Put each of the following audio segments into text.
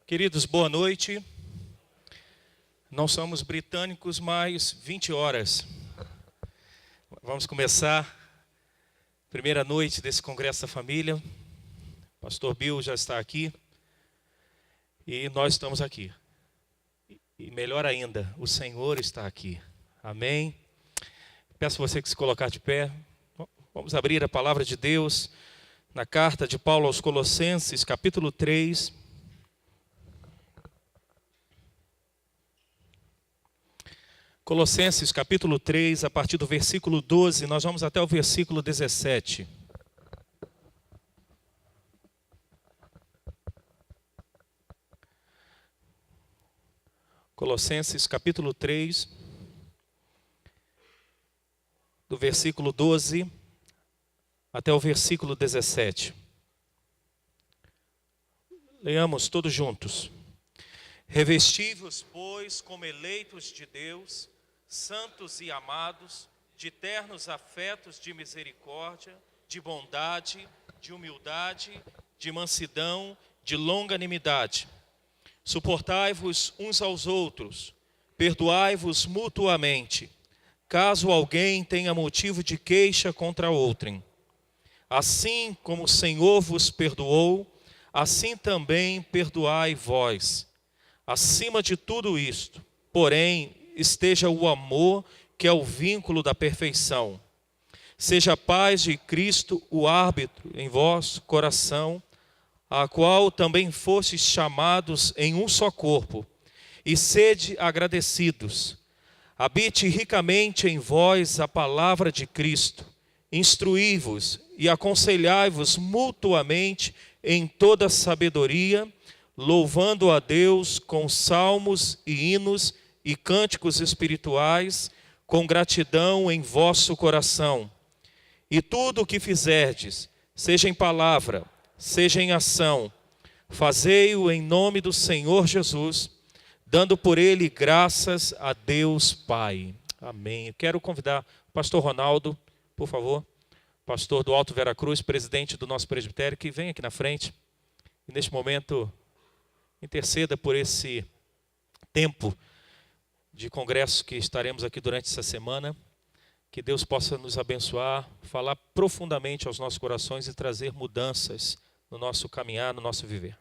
Queridos, boa noite. Não somos britânicos, mas 20 horas. Vamos começar a primeira noite desse Congresso da Família. O pastor Bill já está aqui e nós estamos aqui. E melhor ainda, o Senhor está aqui. Amém? Peço a você que se colocar de pé. Vamos abrir a palavra de Deus na carta de Paulo aos Colossenses, capítulo 3. Colossenses capítulo 3, a partir do versículo 12, nós vamos até o versículo 17. Colossenses capítulo 3, do versículo 12 até o versículo 17. Leamos todos juntos. Revesti-vos, pois, como eleitos de Deus, santos e amados, de ternos afetos de misericórdia, de bondade, de humildade, de mansidão, de longanimidade. Suportai-vos uns aos outros, perdoai-vos mutuamente, caso alguém tenha motivo de queixa contra outrem. Assim como o Senhor vos perdoou, assim também perdoai vós. Acima de tudo isto, porém, esteja o amor, que é o vínculo da perfeição. Seja a paz de Cristo o árbitro em vosso coração, a qual também fostes chamados em um só corpo, e sede agradecidos. Habite ricamente em vós a palavra de Cristo, instruí-vos e aconselhai-vos mutuamente em toda sabedoria, louvando a Deus com salmos e hinos e cânticos espirituais, com gratidão em vosso coração. E tudo o que fizerdes, seja em palavra, seja em ação, fazei-o em nome do Senhor Jesus, dando por ele graças a Deus Pai. Amém. Eu quero convidar o pastor Ronaldo, por favor, pastor do Alto Veracruz, presidente do nosso presbitério, que vem aqui na frente e neste momento interceda por esse tempo de congresso que estaremos aqui durante essa semana. Que Deus possa nos abençoar, falar profundamente aos nossos corações e trazer mudanças no nosso caminhar, no nosso viver.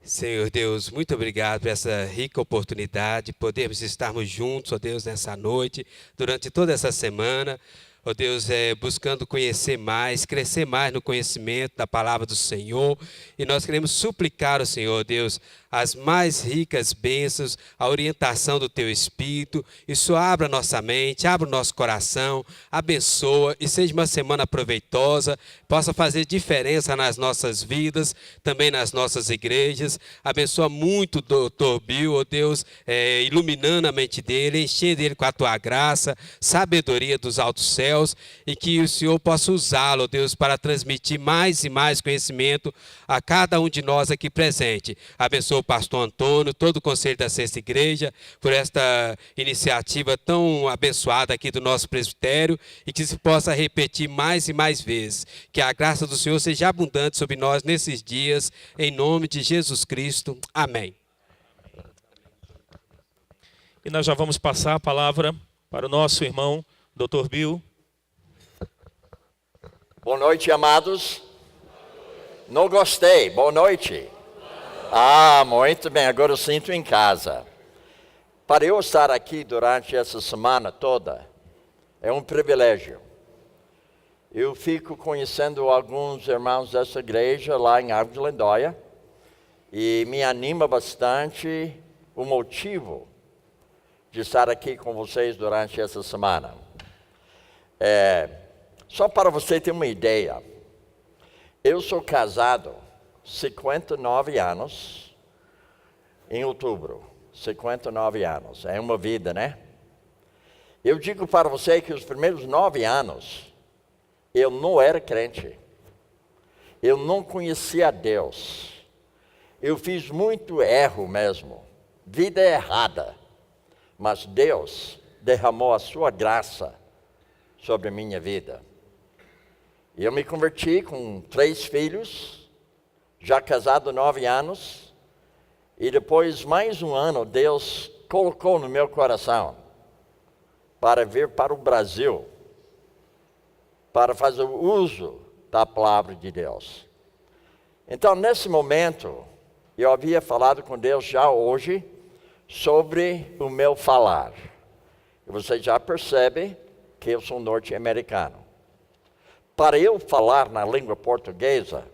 Senhor Deus, muito obrigado por essa rica oportunidade, podermos estarmos juntos, ó Deus, nessa noite, durante toda essa semana. Ó Deus, buscando conhecer mais, crescer mais no conhecimento da palavra do Senhor. E nós queremos suplicar ao Senhor, Deus, as mais ricas bênçãos, a orientação do Teu Espírito. Isso abra nossa mente, abra o nosso coração, abençoa e seja uma semana proveitosa, possa fazer diferença nas nossas vidas, também nas nossas igrejas. Abençoa muito o Dr. Bill, ó Deus, iluminando a mente dele, enchendo ele com a Tua graça, sabedoria dos altos céus, e que o Senhor possa usá-lo, Deus, para transmitir mais e mais conhecimento a cada um de nós aqui presente. Abençoa o pastor Antônio, todo o conselho da Sexta Igreja, por esta iniciativa tão abençoada aqui do nosso presbitério, e que se possa repetir mais e mais vezes. Que a graça do Senhor seja abundante sobre nós nesses dias, em nome de Jesus Cristo. Amém. E nós já vamos passar a palavra para o nosso irmão, Dr. Bill. Boa noite, amados. Não gostei. Boa noite. Muito bem. Agora eu sinto em casa. Para eu estar aqui durante essa semana toda, é um privilégio. Eu fico conhecendo alguns irmãos dessa igreja lá em Água de Lindóia e me anima bastante o motivo de estar aqui com vocês durante essa semana. Só para você ter uma ideia, eu sou casado 59 anos em outubro. 59 anos, é uma vida, né? Eu digo para você que os primeiros 9 anos eu não era crente. Eu não conhecia Deus. Eu fiz muito erro mesmo, vida errada. Mas Deus derramou a sua graça sobre a minha vida. E eu me converti com 3 filhos, já casado 9 anos, e depois mais um ano Deus colocou no meu coração para vir para o Brasil, para fazer o uso da palavra de Deus. Então, nesse momento, eu havia falado com Deus já hoje sobre o meu falar. E você já percebe que eu sou norte-americano. Para eu falar na língua portuguesa,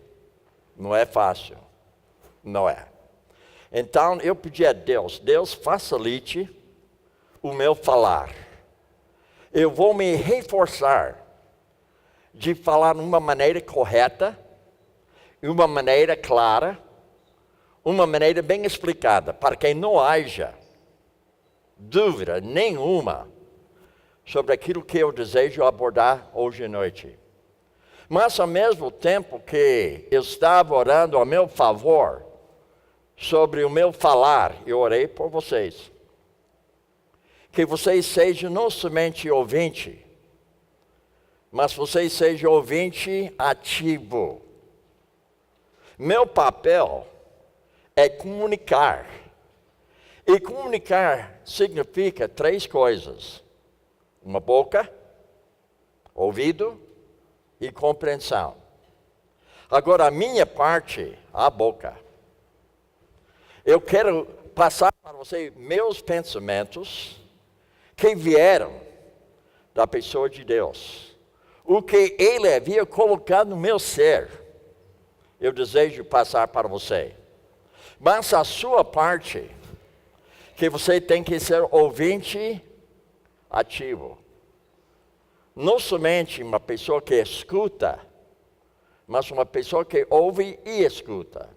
não é fácil. Não é. Então, eu pedi a Deus, Deus facilite o meu falar. Eu vou me reforçar de falar de uma maneira correta, de uma maneira clara, uma maneira bem explicada, para que não haja dúvida nenhuma sobre aquilo que eu desejo abordar hoje à noite. Mas ao mesmo tempo que eu estava orando a meu favor sobre o meu falar, eu orei por vocês. Que vocês sejam não somente ouvinte, mas vocês sejam ouvinte ativo. Meu papel é comunicar. E comunicar significa 3 coisas: uma boca, ouvido e compreensão. Agora, a minha parte, a boca. Eu quero passar para você meus pensamentos que vieram da pessoa de Deus. O que Ele havia colocado no meu ser, eu desejo passar para você. Mas a sua parte, que você tem que ser ouvinte ativo. Não somente uma pessoa que escuta, mas uma pessoa que ouve e escuta.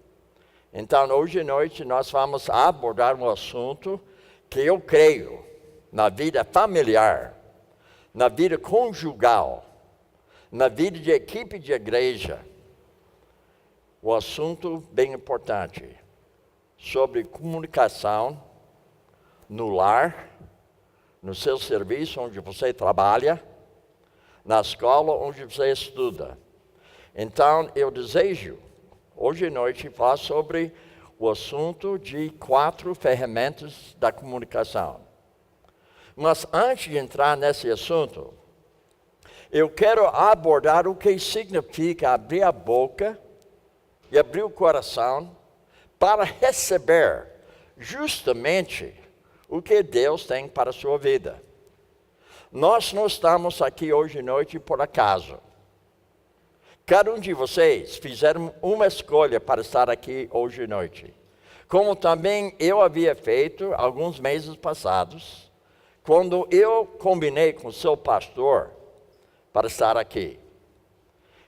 Então, hoje à noite, nós vamos abordar um assunto que eu creio na vida familiar, na vida conjugal, na vida de equipe de igreja. Um assunto bem importante sobre comunicação no lar, no seu serviço onde você trabalha, na escola onde você estuda. Então, eu desejo, hoje à noite, falar sobre o assunto de 4 ferramentas da comunicação. Mas antes de entrar nesse assunto, eu quero abordar o que significa abrir a boca e abrir o coração para receber justamente o que Deus tem para a sua vida. Nós não estamos aqui hoje à noite por acaso. Cada um de vocês fizeram uma escolha para estar aqui hoje à noite. Como também eu havia feito alguns meses passados, quando eu combinei com o seu pastor para estar aqui.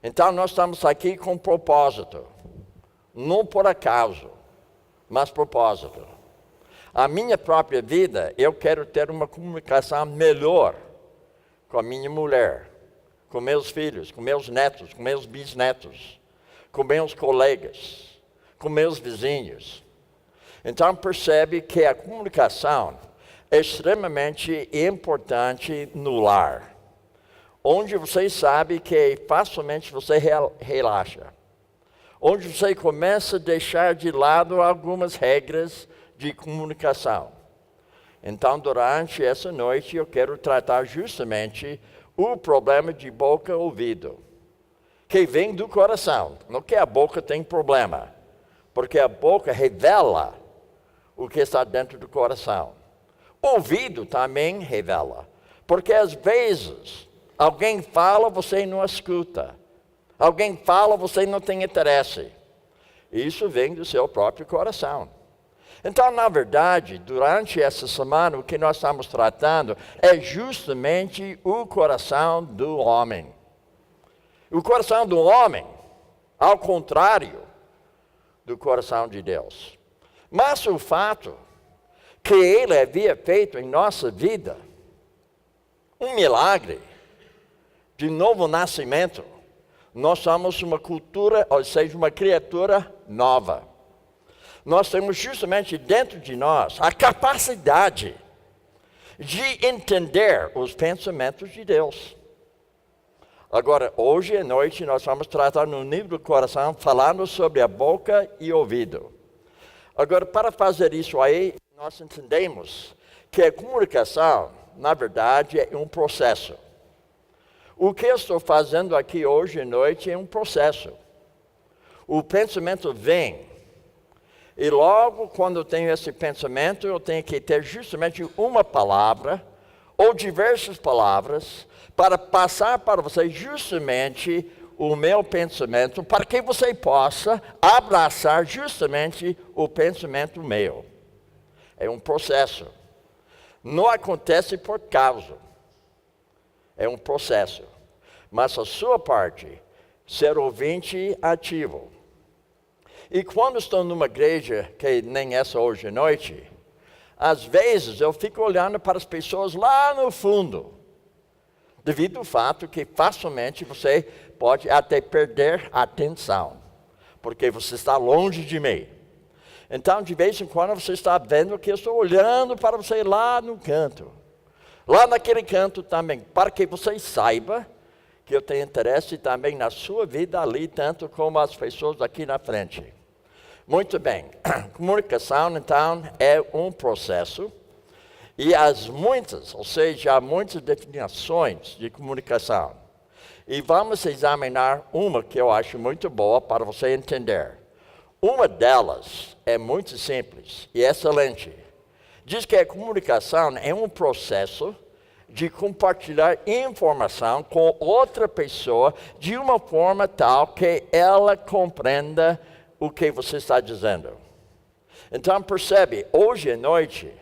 Então nós estamos aqui com propósito. Não por acaso, mas propósito. A minha própria vida, eu quero ter uma comunicação melhor com a minha mulher, com meus filhos, com meus netos, com meus bisnetos, com meus colegas, com meus vizinhos. Então percebe que a comunicação é extremamente importante no lar, onde você sabe que facilmente você relaxa, onde você começa a deixar de lado algumas regras de comunicação. Então, durante essa noite, eu quero tratar justamente o problema de boca-ouvido, que vem do coração. Não que a boca tem problema, porque a boca revela o que está dentro do coração. O ouvido também revela, porque às vezes alguém fala, você não escuta. Alguém fala, você não tem interesse. Isso vem do seu próprio coração. Então, na verdade, durante essa semana, o que nós estamos tratando é justamente o coração do homem. O coração do homem, ao contrário do coração de Deus. Mas o fato que Ele havia feito em nossa vida um milagre de novo nascimento. Nós somos uma cultura, ou seja, uma criatura nova. Nós temos justamente dentro de nós a capacidade de entender os pensamentos de Deus. Agora, hoje à noite, nós vamos tratar no nível do coração, falando sobre a boca e ouvido. Agora, para fazer isso aí, nós entendemos que a comunicação, na verdade, é um processo. O que eu estou fazendo aqui hoje à noite é um processo. O pensamento vem. E logo quando eu tenho esse pensamento, eu tenho que ter justamente uma palavra, ou diversas palavras, para passar para você justamente o meu pensamento, para que você possa abraçar justamente o pensamento meu. É um processo. Não acontece por causa. É um processo. Mas a sua parte, ser ouvinte ativo. E quando estou numa igreja, que nem essa hoje à noite, às vezes eu fico olhando para as pessoas lá no fundo, devido ao fato que facilmente você pode até perder a atenção, porque você está longe de mim. Então, de vez em quando, você está vendo que eu estou olhando para você lá no canto. Lá naquele canto também, para que você saiba que eu tenho interesse também na sua vida ali, tanto como as pessoas aqui na frente. Muito bem, comunicação, então, é um processo. E há muitas definições de comunicação. E vamos examinar uma que eu acho muito boa para você entender. Uma delas é muito simples e excelente. Diz que a comunicação é um processo de compartilhar informação com outra pessoa de uma forma tal que ela compreenda o que você está dizendo. Então percebe, hoje à noite,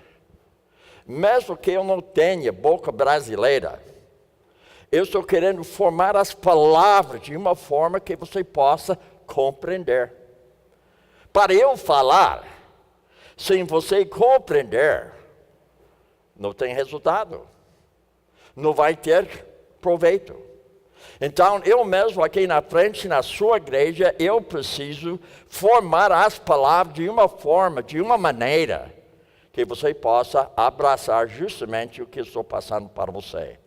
mesmo que eu não tenha boca brasileira, eu estou querendo formar as palavras de uma forma que você possa compreender. Para eu falar, sem você compreender, não tem resultado. Não vai ter proveito. Então, eu mesmo aqui na frente, na sua igreja, eu preciso formar as palavras de uma forma, de uma maneira, que você possa abraçar justamente o que estou passando para você.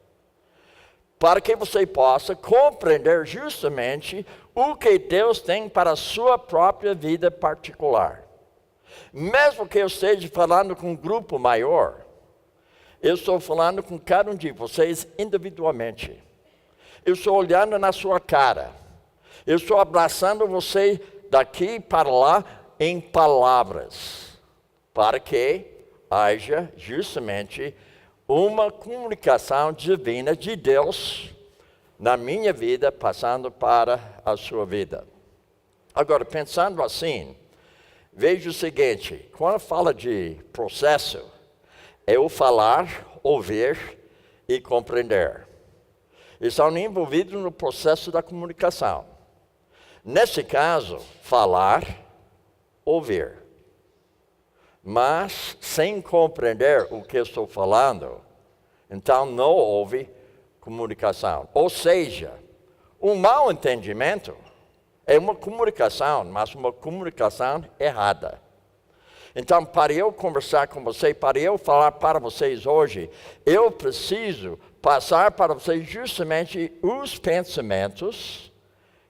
Para que você possa compreender justamente o que Deus tem para a sua própria vida particular. Mesmo que eu esteja falando com um grupo maior, eu estou falando com cada um de vocês individualmente. Eu estou olhando na sua cara. Eu estou abraçando você daqui para lá em palavras, para que haja justamente uma comunicação divina de Deus na minha vida, passando para a sua vida. Agora, pensando assim, veja o seguinte, quando fala de processo, é o falar, ouvir e compreender. Estão envolvidos no processo da comunicação. Nesse caso, falar, ouvir. Mas, sem compreender o que estou falando, então não houve comunicação. Ou seja, um mau entendimento é uma comunicação, mas uma comunicação errada. Então, para eu conversar com você, para eu falar para vocês hoje, eu preciso passar para vocês justamente os pensamentos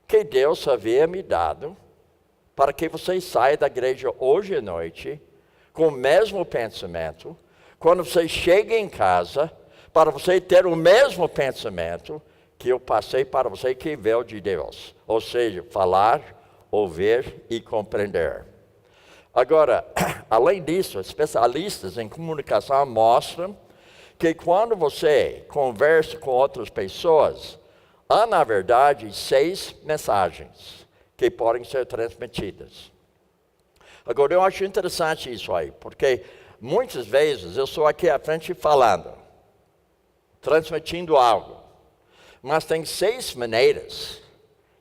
que Deus havia me dado, para que vocês saiam da igreja hoje à noite com o mesmo pensamento. Quando você chega em casa, para você ter o mesmo pensamento que eu passei para você, que veio de Deus. Ou seja, falar, ouvir e compreender. Agora, além disso, especialistas em comunicação mostram que quando você conversa com outras pessoas, há, na verdade, 6 mensagens que podem ser transmitidas. Agora, eu acho interessante isso aí, porque muitas vezes eu estou aqui à frente falando, transmitindo algo, mas tem 6 maneiras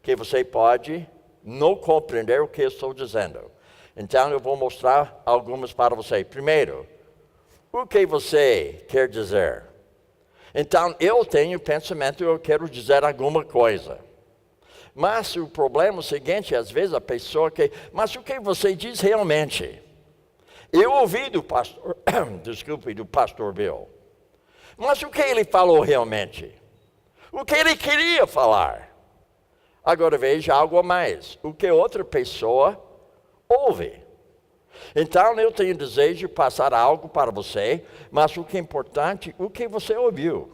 que você pode não compreender o que eu estou dizendo. Então, eu vou mostrar algumas para você. Primeiro, o que você quer dizer? Então, eu tenho pensamento, eu quero dizer alguma coisa. Mas o problema é o seguinte, às vezes a pessoa que... Mas o que você diz realmente? Eu ouvi do pastor... do pastor Bill. Mas o que ele falou realmente? O que ele queria falar. Agora veja algo a mais. O que outra pessoa ouve. Então eu tenho desejo de passar algo para você, mas o que é importante, o que você ouviu.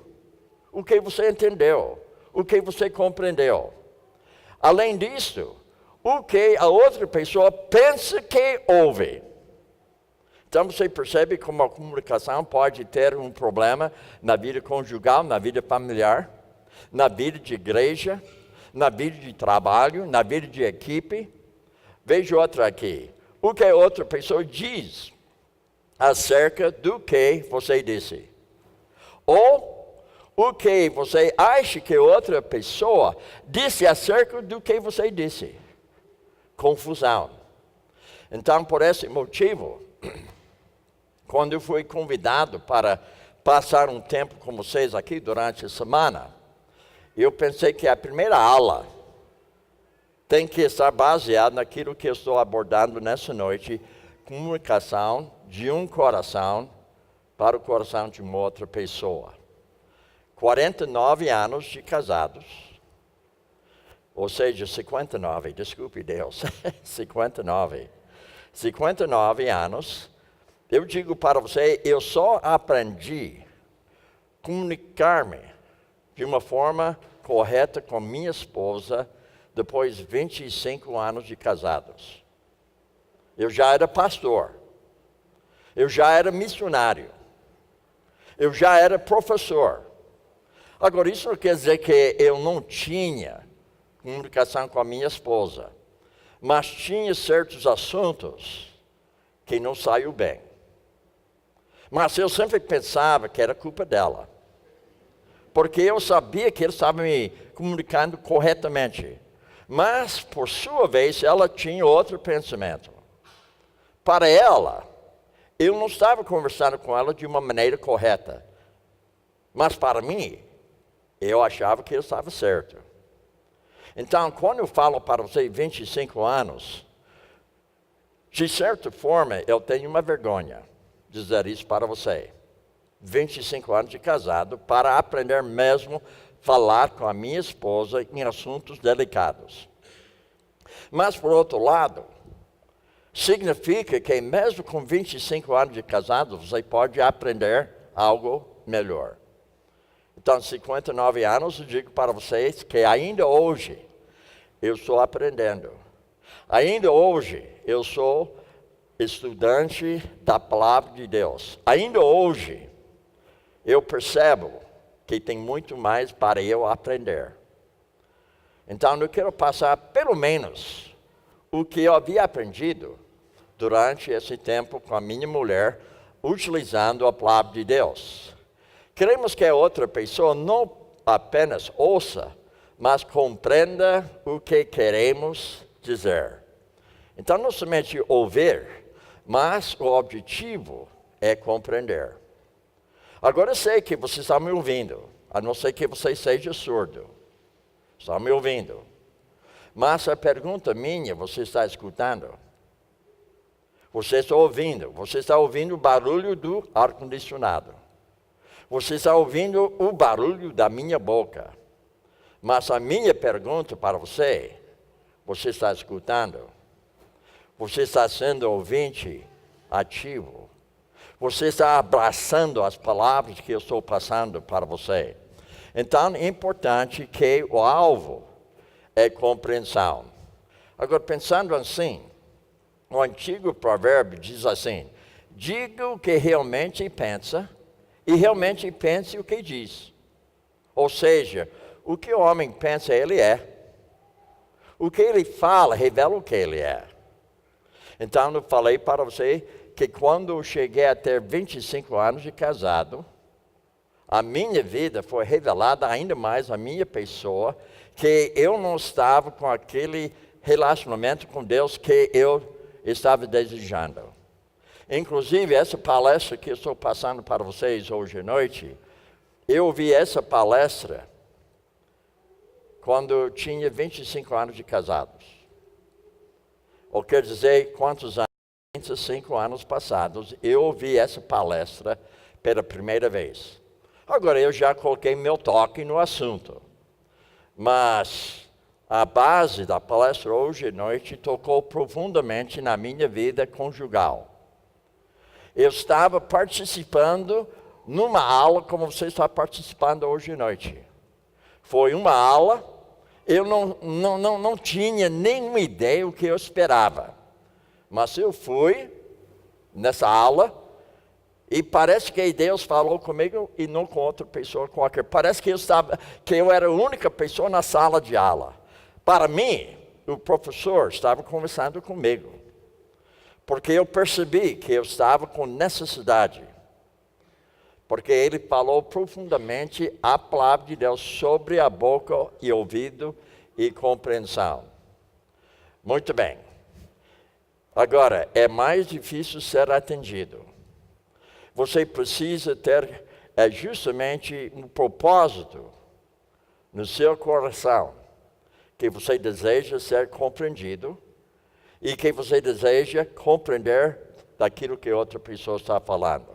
O que você entendeu. O que você compreendeu. Além disso, o que a outra pessoa pensa que ouve. Então você percebe como a comunicação pode ter um problema na vida conjugal, na vida familiar, na vida de igreja, na vida de trabalho, na vida de equipe. Veja outra aqui. O que a outra pessoa diz acerca do que você disse. Ou o que você acha que outra pessoa disse acerca do que você disse. Confusão. Então, por esse motivo, quando eu fui convidado para passar um tempo com vocês aqui durante a semana, eu pensei que a primeira aula tem que estar baseada naquilo que eu estou abordando nessa noite, comunicação de um coração para o coração de uma outra pessoa. 49 anos de casados, ou seja, 59, desculpe Deus, 59 anos. Eu digo para você, eu só aprendi a comunicar-me de uma forma correta com minha esposa depois de 25 anos de casados. Eu já era pastor. Eu já era missionário. Eu já era professor. Agora, isso não quer dizer que eu não tinha comunicação com a minha esposa, mas tinha certos assuntos que não saiu bem. Mas eu sempre pensava que era culpa dela. Porque eu sabia que ele estava me comunicando corretamente. Mas, por sua vez, ela tinha outro pensamento. Para ela, eu não estava conversando com ela de uma maneira correta. Mas para mim, eu achava que eu estava certo. Então, quando eu falo para você 25 anos, de certa forma, eu tenho uma vergonha de dizer isso para você. 25 anos de casado, para aprender mesmo a falar com a minha esposa em assuntos delicados. Mas, por outro lado, significa que mesmo com 25 anos de casado, você pode aprender algo melhor. Então, 59 anos, eu digo para vocês que ainda hoje eu estou aprendendo. Ainda hoje eu sou estudante da palavra de Deus. Ainda hoje eu percebo que tem muito mais para eu aprender. Então, eu quero passar pelo menos o que eu havia aprendido durante esse tempo com a minha mulher, utilizando a palavra de Deus. Queremos que a outra pessoa não apenas ouça, mas compreenda o que queremos dizer. Então, não somente ouvir, mas o objetivo é compreender. Agora eu sei que você está me ouvindo, a não ser que você seja surdo. Está me ouvindo. Mas a pergunta minha, você está escutando? Você está ouvindo? Você está ouvindo o barulho do ar-condicionado? Você está ouvindo o barulho da minha boca? Mas a minha pergunta para você, você está escutando? Você está sendo ouvinte ativo? Você está abraçando as palavras que eu estou passando para você? Então, é importante que o alvo é compreensão. Agora, pensando assim, o antigo provérbio diz assim: diga o que realmente pensa e realmente pense o que diz. Ou seja, o que o homem pensa, ele é. O que ele fala, revela o que ele é. Então, eu falei para você que quando eu cheguei a ter 25 anos de casado, a minha vida foi revelada ainda mais à minha pessoa, que eu não estava com aquele relacionamento com Deus que eu estava desejando. Inclusive, essa palestra que eu estou passando para vocês hoje à noite, eu ouvi essa palestra quando eu tinha 25 anos de casados. Ou quer dizer, quantos anos? 25 anos passados, eu ouvi essa palestra pela primeira vez. Agora, eu já coloquei meu toque no assunto. Mas a base da palestra hoje à noite tocou profundamente na minha vida conjugal. Eu estava participando numa aula como você está participando hoje à noite. Foi uma aula, eu não tinha nenhuma ideia do que eu esperava. Mas eu fui nessa aula e parece que Deus falou comigo e não com outra pessoa qualquer. Parece que eu era a única pessoa na sala de aula. Para mim, o professor estava conversando comigo. Porque eu percebi que eu estava com necessidade. Porque ele falou profundamente a palavra de Deus sobre a boca e ouvido e compreensão. Muito bem. Agora, é mais difícil ser atendido. Você precisa ter justamente um propósito no seu coração, que você deseja ser compreendido e que você deseja compreender daquilo que outra pessoa está falando.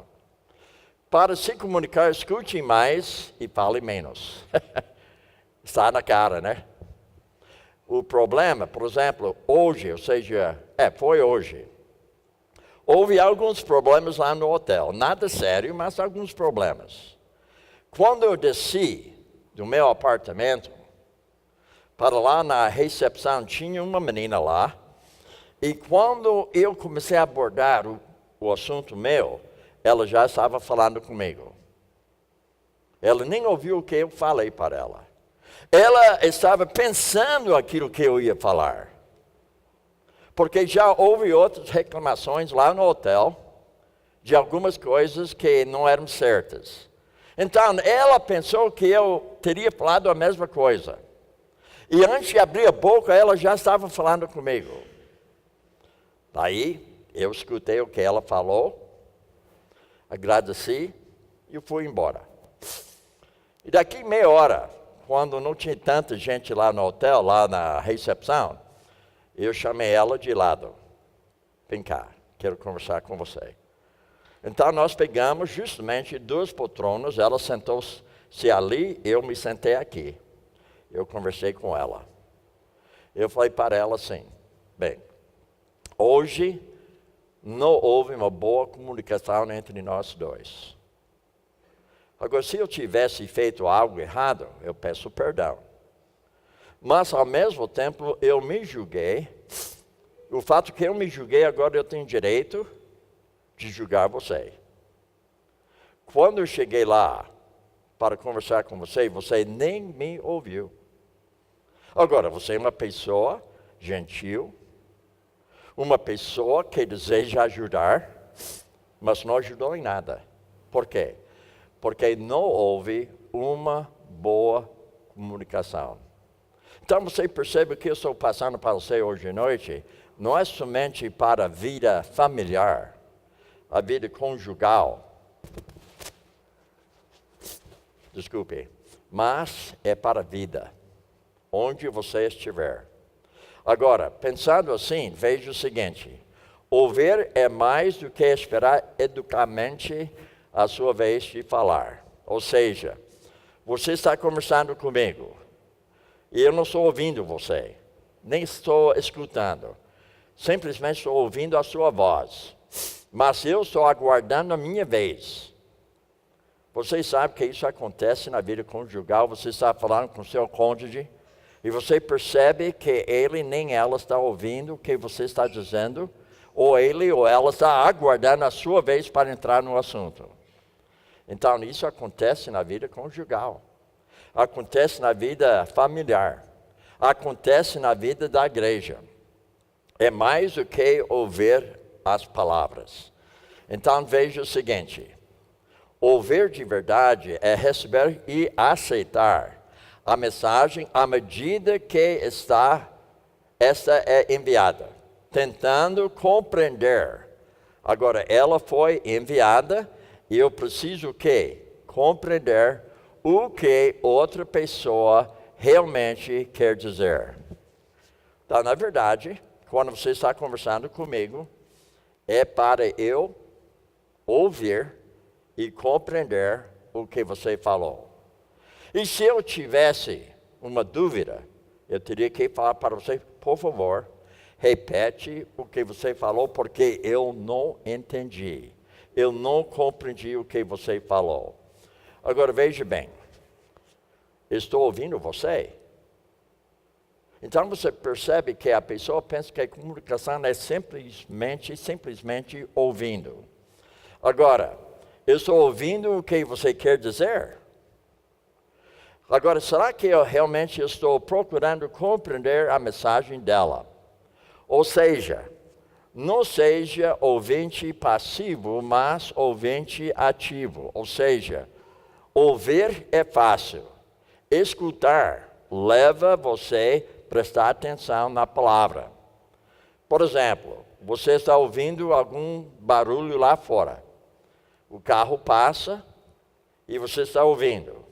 Para se comunicar, escute mais e fale menos. Está na cara, né? O problema, por exemplo, hoje, ou seja, foi hoje. Houve alguns problemas lá no hotel. Nada sério, mas alguns problemas. Quando eu desci do meu apartamento, para lá na recepção, tinha uma menina lá. E quando eu comecei a abordar o assunto meu, ela já estava falando comigo. Ela nem ouviu o que eu falei para ela. Ela estava pensando aquilo que eu ia falar. Porque já houve outras reclamações lá no hotel de algumas coisas que não eram certas. Então, ela pensou que eu teria falado a mesma coisa. E antes de abrir a boca, ela já estava falando comigo. Daí, eu escutei o que ela falou, agradeci e fui embora. E daqui meia hora, quando não tinha tanta gente lá no hotel, lá na recepção, eu chamei ela de lado. Vem cá, quero conversar com você. Então nós pegamos justamente duas poltronas, ela sentou-se ali, eu me sentei aqui. Eu conversei com ela. Eu falei para ela assim, bem, hoje não houve uma boa comunicação entre nós dois. Agora, se eu tivesse feito algo errado, eu peço perdão. Mas, ao mesmo tempo, eu me julguei. O fato que eu me julguei, agora eu tenho direito de julgar você. Quando eu cheguei lá para conversar com você, você nem me ouviu. Agora, você é uma pessoa gentil, uma pessoa que deseja ajudar, mas não ajudou em nada. Por quê? Porque não houve uma boa comunicação. Então você percebe que eu estou passando para você hoje à noite, não é somente para a vida familiar, a vida conjugal, desculpe, mas é para a vida, onde você estiver. Agora, pensando assim, veja o seguinte, ouvir é mais do que esperar educadamente a sua vez de falar. Ou seja, você está conversando comigo, e eu não estou ouvindo você, nem estou escutando. Simplesmente estou ouvindo a sua voz. Mas eu estou aguardando a minha vez. Vocês sabem que isso acontece na vida conjugal. Você está falando com seu cônjuge e você percebe que ele nem ela está ouvindo o que você está dizendo, ou ele ou ela está aguardando a sua vez para entrar no assunto. Então isso acontece na vida conjugal. Acontece na vida familiar, acontece na vida da igreja. É mais do que ouvir as palavras. Então veja o seguinte, ouvir de verdade é receber e aceitar a mensagem à medida que esta é enviada, tentando compreender. Agora, ela foi enviada e eu preciso compreender o que outra pessoa realmente quer dizer. Então, na verdade, quando você está conversando comigo, é para eu ouvir e compreender o que você falou. E se eu tivesse uma dúvida, eu teria que falar para você, por favor, repete o que você falou, porque eu não entendi. Eu não compreendi o que você falou. Agora veja bem, estou ouvindo você. Então você percebe que a pessoa pensa que a comunicação é simplesmente ouvindo. Agora, eu estou ouvindo o que você quer dizer? Agora, será que eu realmente estou procurando compreender a mensagem dela? Ou seja, não seja ouvinte passivo, mas ouvinte ativo. Ou seja, ouvir é fácil. Escutar leva você a prestar atenção na palavra. Por exemplo, você está ouvindo algum barulho lá fora. O carro passa e você está ouvindo.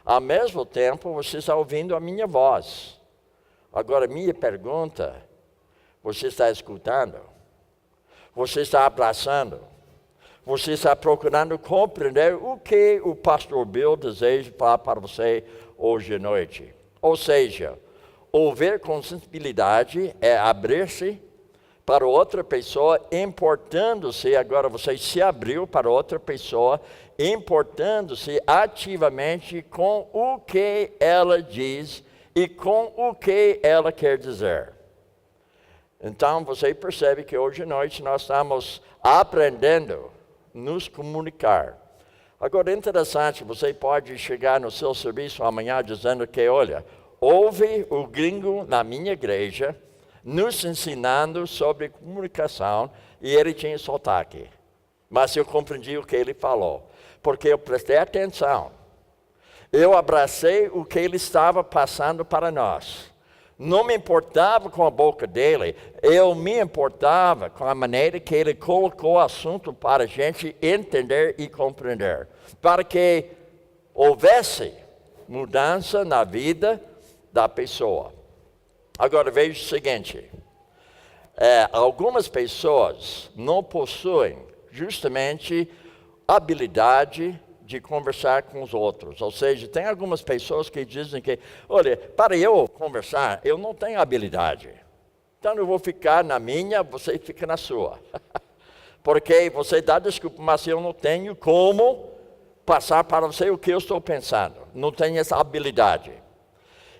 Ao mesmo tempo, você está ouvindo a minha voz. Agora, minha pergunta, você está escutando? Você está abraçando? Você está procurando compreender o que o pastor Bill deseja falar para você hoje à noite? Ou seja, ouvir com sensibilidade é abrir-se para outra pessoa, importando-se, agora você se abriu para outra pessoa, importando-se ativamente com o que ela diz e com o que ela quer dizer. Então, você percebe que hoje à noite nós estamos aprendendo a nos comunicar. Agora, interessante, você pode chegar no seu serviço amanhã dizendo que, olha, houve o gringo na minha igreja nos ensinando sobre comunicação e ele tinha sotaque. Mas eu compreendi o que ele falou, porque eu prestei atenção. Eu abracei o que ele estava passando para nós. Não me importava com a boca dele, eu me importava com a maneira que ele colocou o assunto para a gente entender e compreender. Para que houvesse mudança na vida da pessoa. Agora veja o seguinte, algumas pessoas não possuem justamente habilidade de conversar com os outros. Ou seja, tem algumas pessoas que dizem que, olha, para eu conversar, eu não tenho habilidade. Então eu vou ficar na minha, você fica na sua. Porque você dá desculpa, mas eu não tenho como passar para você o que eu estou pensando. Não tenho essa habilidade.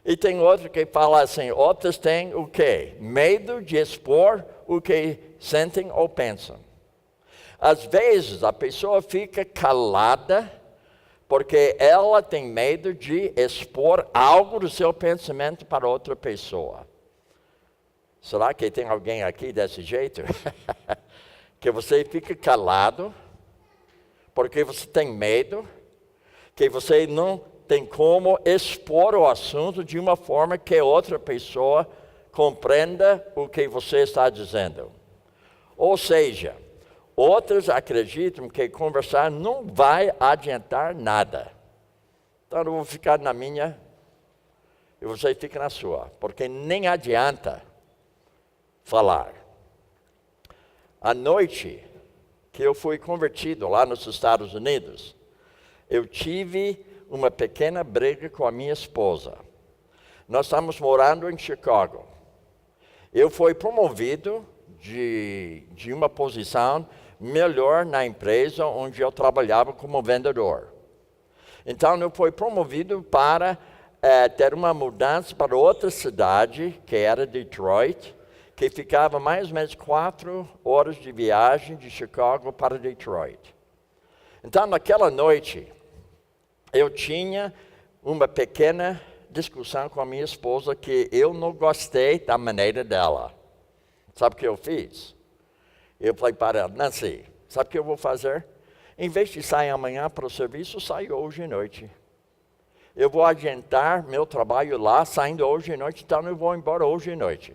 E tem outro que fala assim, outros têm o quê? Medo de expor o que sentem ou pensam. Às vezes a pessoa fica calada porque ela tem medo de expor algo do seu pensamento para outra pessoa. Será que tem alguém aqui desse jeito? Que você fica calado porque você tem medo, que você não tem como expor o assunto de uma forma que outra pessoa compreenda o que você está dizendo. Ou seja, outros acreditam que conversar não vai adiantar nada. Então eu vou ficar na minha e você fica na sua, porque nem adianta falar. À noite que eu fui convertido lá nos Estados Unidos, eu tive uma pequena briga com a minha esposa. Nós estamos morando em Chicago. Eu fui promovido de uma posição melhor na empresa onde eu trabalhava como vendedor. Então eu fui promovido para ter uma mudança para outra cidade, que era Detroit, que ficava mais ou menos 4 horas de viagem de Chicago para Detroit. Então naquela noite, eu tinha uma pequena discussão com a minha esposa que eu não gostei da maneira dela. Sabe o que eu fiz? Eu falei para ela, Nancy, sabe o que eu vou fazer? Em vez de sair amanhã para o serviço, saio hoje à noite. Eu vou adiantar meu trabalho lá, saindo hoje à noite, então eu vou embora hoje à noite.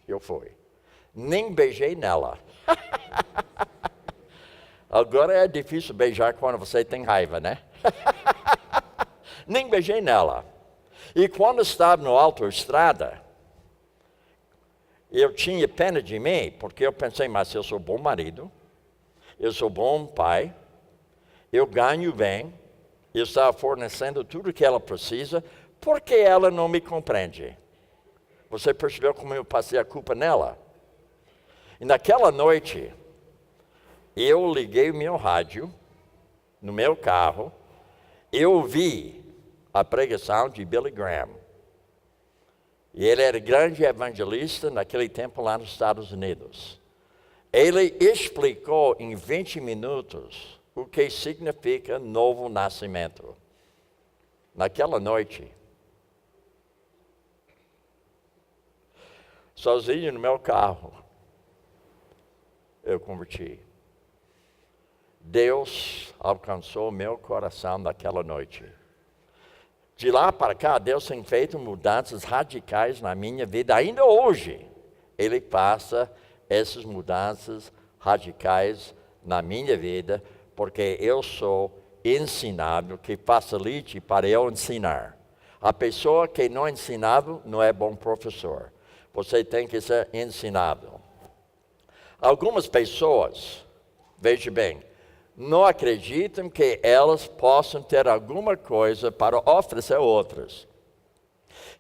Eu fui. Nem beijei nela. Agora é difícil beijar quando você tem raiva, né? Nem beijei nela. E quando estava no autoestrada, eu tinha pena de mim, porque eu pensei, mas eu sou bom marido, eu sou bom pai, eu ganho bem, Eu estava fornecendo tudo que ela precisa, porque ela não me compreende. Você percebeu como eu passei a culpa nela? E naquela noite, eu liguei o meu rádio, no meu carro, eu ouvi a pregação de Billy Graham. E ele era grande evangelista naquele tempo lá nos Estados Unidos. Ele explicou em 20 minutos o que significa novo nascimento. Naquela noite, sozinho no meu carro, eu converti. Deus alcançou meu coração naquela noite. De lá para cá, Deus tem feito mudanças radicais na minha vida. Ainda hoje, Ele passa essas mudanças radicais na minha vida, porque eu sou ensinado que facilite para eu ensinar. A pessoa que não é ensinado não é bom professor. Você tem que ser ensinado. Algumas pessoas, veja bem, não acreditam que elas possam ter alguma coisa para oferecer a outras.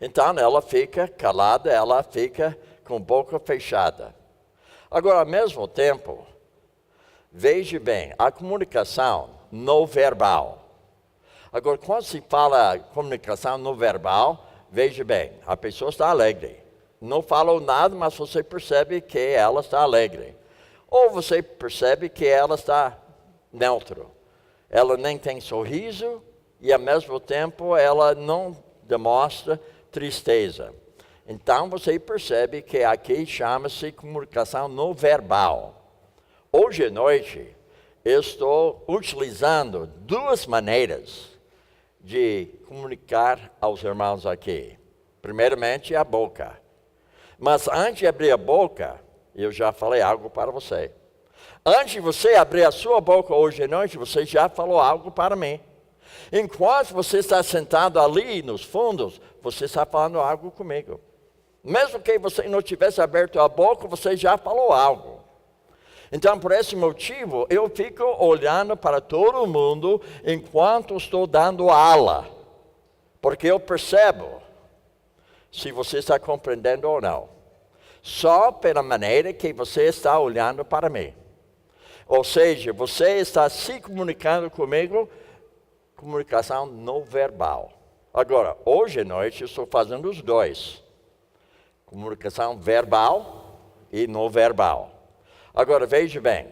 Então ela fica calada, ela fica com a boca fechada. Agora, ao mesmo tempo, veja bem, a comunicação não verbal. Agora, quando se fala comunicação não verbal, veja bem, a pessoa está alegre. Não falou nada, mas você percebe que ela está alegre. Ou você percebe que ela está neutro. Ela nem tem sorriso e, ao mesmo tempo, ela não demonstra tristeza. Então, você percebe que aqui chama-se comunicação não verbal. Hoje à noite, eu estou utilizando duas maneiras de comunicar aos irmãos aqui. Primeiramente, a boca. Mas antes de abrir a boca, eu já falei algo para você. Antes de você abrir a sua boca hoje à noite, você já falou algo para mim. Enquanto você está sentado ali nos fundos, você está falando algo comigo. Mesmo que você não tivesse aberto a boca, você já falou algo. Então, por esse motivo, eu fico olhando para todo mundo enquanto estou dando aula. Porque eu percebo se você está compreendendo ou não. Só pela maneira que você está olhando para mim. Ou seja, você está se comunicando comigo, comunicação não verbal. Agora, hoje à noite, eu estou fazendo os dois. Comunicação verbal e não verbal. Agora, veja bem,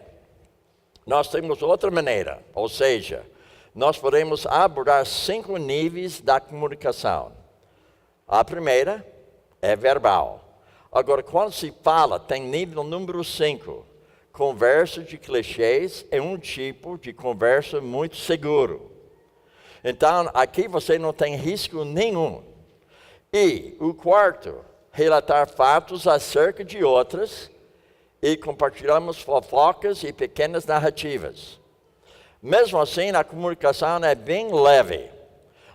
nós temos outra maneira, ou seja, nós podemos abordar 5 níveis da comunicação. A primeira é verbal. Agora, quando se fala, tem nível número 5. Conversa de clichês é um tipo de conversa muito seguro. Então, aqui você não tem risco nenhum. E o quarto, relatar fatos acerca de outras e compartilhamos fofocas e pequenas narrativas. Mesmo assim, a comunicação é bem leve.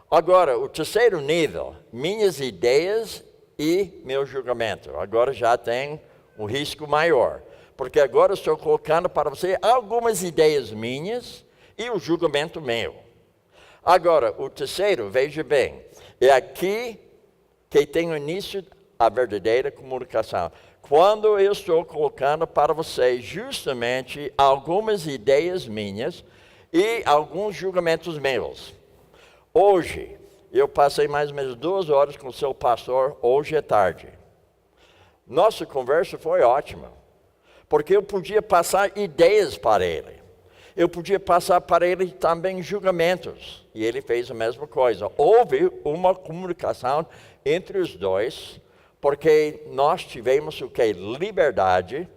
Agora, o terceiro nível, minhas ideias e meu julgamento. Agora já tem um risco maior. Porque agora estou colocando para você algumas ideias minhas e o julgamento meu. Agora, o terceiro, veja bem, é aqui que tem o início a verdadeira comunicação. Quando eu estou colocando para você justamente algumas ideias minhas e alguns julgamentos meus. Hoje, eu passei mais ou menos 2 horas com o seu pastor, hoje à tarde. Nossa conversa foi ótima, porque eu podia passar ideias para ele. Eu podia passar para ele também julgamentos, e ele fez a mesma coisa. Houve uma comunicação entre os dois, porque nós tivemos o que? Liberdade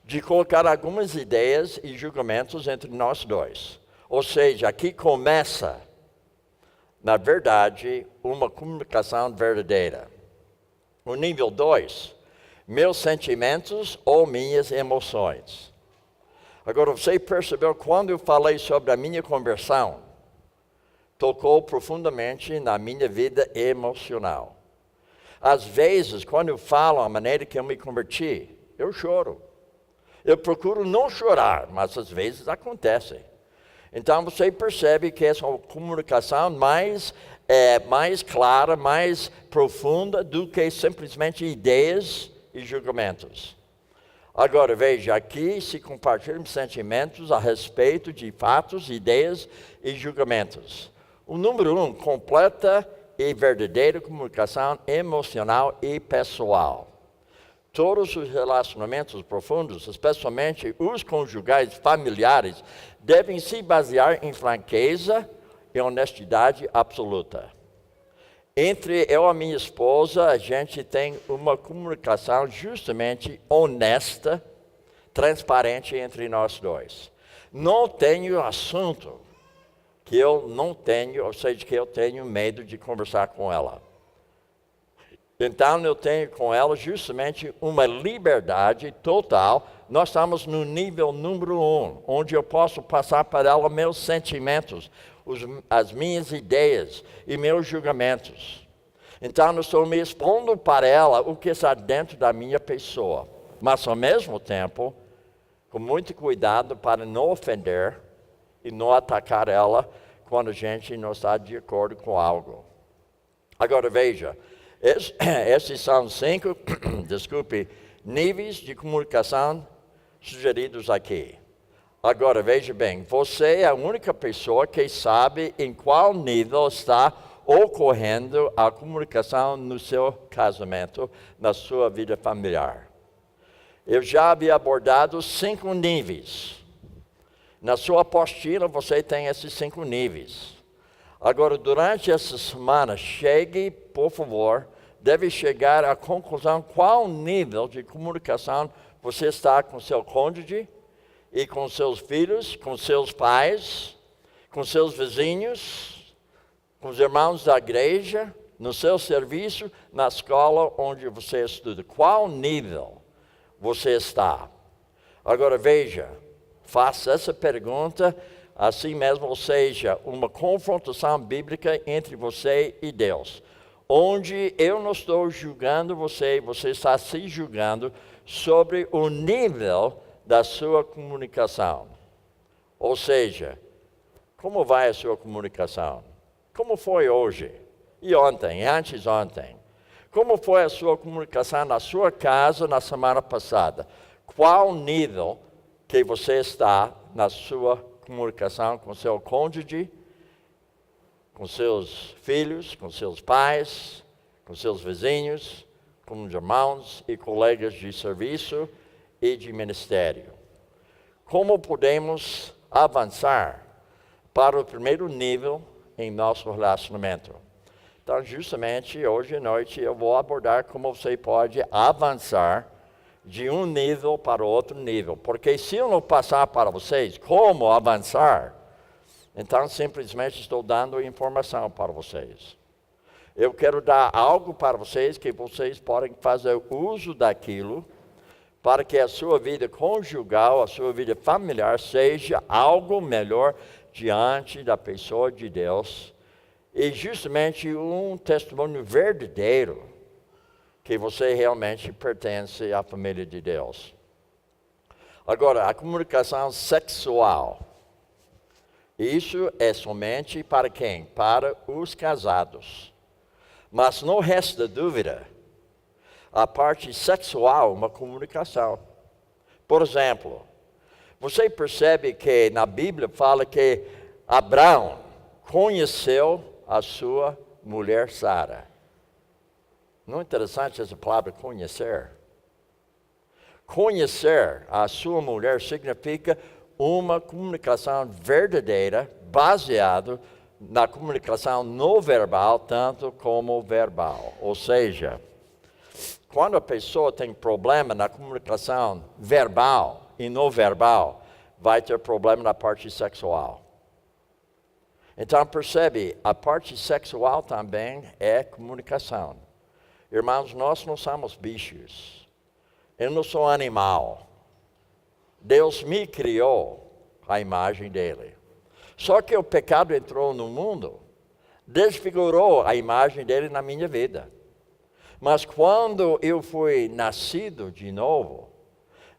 de colocar algumas ideias e julgamentos entre nós dois. Ou seja, aqui começa, na verdade, uma comunicação verdadeira. O nível 2, meus sentimentos ou minhas emoções. Agora, você percebeu quando eu falei sobre a minha conversão, tocou profundamente na minha vida emocional. Às vezes, quando eu falo a maneira que eu me converti, eu choro. Eu procuro não chorar, mas às vezes acontece. Então você percebe que essa é uma comunicação mais clara, mais profunda do que simplesmente ideias e julgamentos. Agora veja, aqui se compartilham sentimentos a respeito de fatos, ideias e julgamentos. O número 1, completa e verdadeira comunicação emocional e pessoal. Todos os relacionamentos profundos, especialmente os conjugais familiares, devem se basear em franqueza e honestidade absoluta. Entre eu e minha esposa, a gente tem uma comunicação justamente honesta, transparente entre nós dois. Não tenho assunto que eu não tenho, ou seja, que eu tenho medo de conversar com ela. Então eu tenho com ela justamente uma liberdade total. Nós estamos no nível número 1, onde eu posso passar para ela meus sentimentos, as minhas ideias e meus julgamentos. Então eu estou me expondo para ela o que está dentro da minha pessoa. Mas ao mesmo tempo, com muito cuidado para não ofender e não atacar ela quando a gente não está de acordo com algo. Agora veja, esses são 5, níveis de comunicação sugeridos aqui. Agora veja bem, você é a única pessoa que sabe em qual nível está ocorrendo a comunicação no seu casamento, na sua vida familiar. Eu já havia abordado 5 níveis. Na sua apostila você tem esses 5 níveis. Agora, durante essa semana, chegue, por favor, deve chegar à conclusão qual nível de comunicação você está com seu cônjuge e com seus filhos, com seus pais, com seus vizinhos, com os irmãos da igreja, no seu serviço, na escola onde você estuda. Qual nível você está? Agora veja, faça essa pergunta assim mesmo, ou seja, uma confrontação bíblica entre você e Deus. Onde eu não estou julgando você, você está se julgando sobre o nível da sua comunicação. Ou seja, como vai a sua comunicação? Como foi hoje? E ontem, antes ontem? Como foi a sua comunicação na sua casa na semana passada? Qual nível que você está na sua comunicação com seu cônjuge, com seus filhos, com seus pais, com seus vizinhos, com os irmãos e colegas de serviço e de ministério? Como podemos avançar para o primeiro nível em nosso relacionamento? Então, justamente hoje à noite eu vou abordar como você pode avançar de um nível para outro nível. Porque se eu não passar para vocês como avançar, então simplesmente estou dando informação para vocês. Eu quero dar algo para vocês que vocês podem fazer uso daquilo para que a sua vida conjugal, a sua vida familiar seja algo melhor diante da pessoa de Deus e justamente um testemunho verdadeiro que você realmente pertence à família de Deus. Agora, a comunicação sexual. Isso é somente para quem? Para os casados. Mas não resta dúvida, a parte sexual é uma comunicação. Por exemplo, você percebe que na Bíblia fala que Abraão conheceu a sua mulher Sara. Não é interessante essa palavra conhecer? Conhecer a sua mulher significa uma comunicação verdadeira, baseada na comunicação não verbal, tanto como verbal. Ou seja, quando a pessoa tem problema na comunicação verbal e não verbal, vai ter problema na parte sexual. Então percebe, a parte sexual também é comunicação. Irmãos, nós não somos bichos. Eu não sou animal. Deus me criou à imagem dele. Só que o pecado entrou no mundo, desfigurou a imagem dele na minha vida. Mas quando eu fui nascido de novo,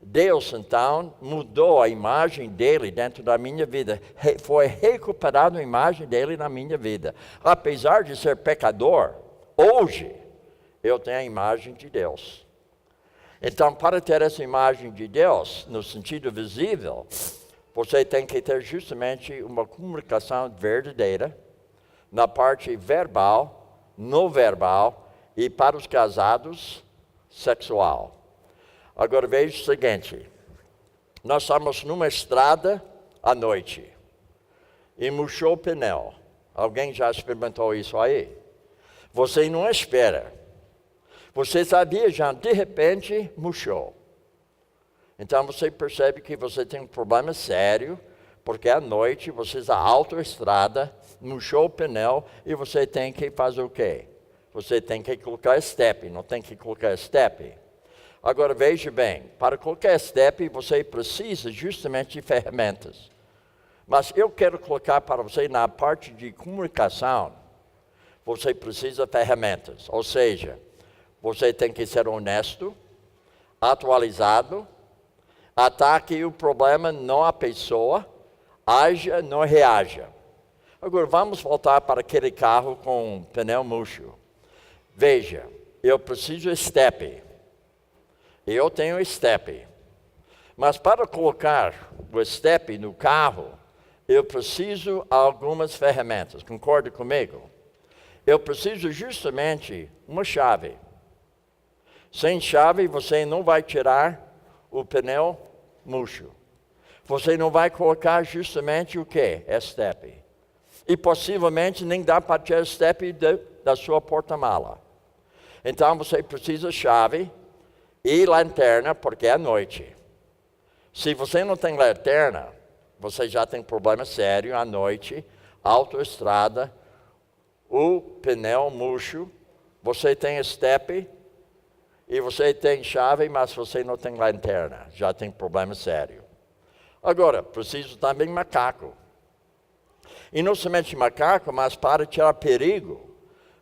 Deus, então, mudou a imagem dele dentro da minha vida. Foi recuperada a imagem dele na minha vida. Apesar de ser pecador, hoje eu tenho a imagem de Deus. Então, para ter essa imagem de Deus, no sentido visível, você tem que ter justamente uma comunicação verdadeira, na parte verbal, no verbal, e para os casados, sexual. Agora veja o seguinte, nós estamos numa estrada à noite, e murchou o pneu. Alguém já experimentou isso aí? Você não espera. Você sabia já, de repente, murchou. Então você percebe que você tem um problema sério, porque à noite você está autoestrada, murchou o pneu, e você tem que fazer o quê? Você tem que colocar step, não tem que colocar step. Agora veja bem, para colocar step você precisa justamente de ferramentas. Mas eu quero colocar para você na parte de comunicação, você precisa de ferramentas. Ou seja, você tem que ser honesto, atualizado, ataque o problema, não a pessoa, haja, não reaja. Agora vamos voltar para aquele carro com pneu murcho. Veja, eu preciso de step. Eu tenho step. Mas para colocar o step no carro, eu preciso de algumas ferramentas. Concorda comigo? Eu preciso justamente uma chave. Sem chave, você não vai tirar o pneu murcho. Você não vai colocar justamente o quê? Step. E possivelmente nem dá para tirar step da sua porta-mala. Então você precisa de chave e lanterna, porque é à noite. Se você não tem lanterna, você já tem problema sério à noite, autoestrada, o pneu murcho, você tem step e você tem chave, mas você não tem lanterna, já tem problema sério. Agora, preciso também de macaco. E não somente macaco, mas para tirar perigo,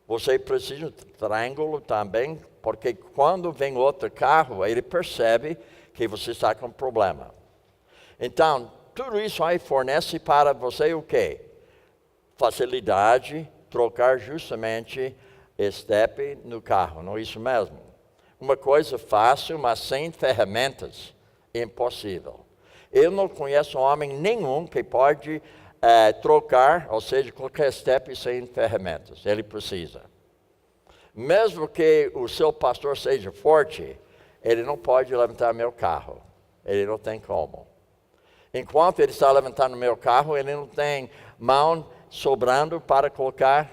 você precisa de triângulo também, porque quando vem outro carro, ele percebe que você está com problema. Então, tudo isso aí fornece para você o quê? Facilidade, trocar justamente step no carro, não é isso mesmo? Uma coisa fácil, mas sem ferramentas, impossível. Eu não conheço homem nenhum que pode trocar, ou seja, colocar step sem ferramentas. Ele precisa. Mesmo que o seu pastor seja forte, ele não pode levantar meu carro. Ele não tem como. Enquanto ele está levantando meu carro, ele não tem mão sobrando para colocar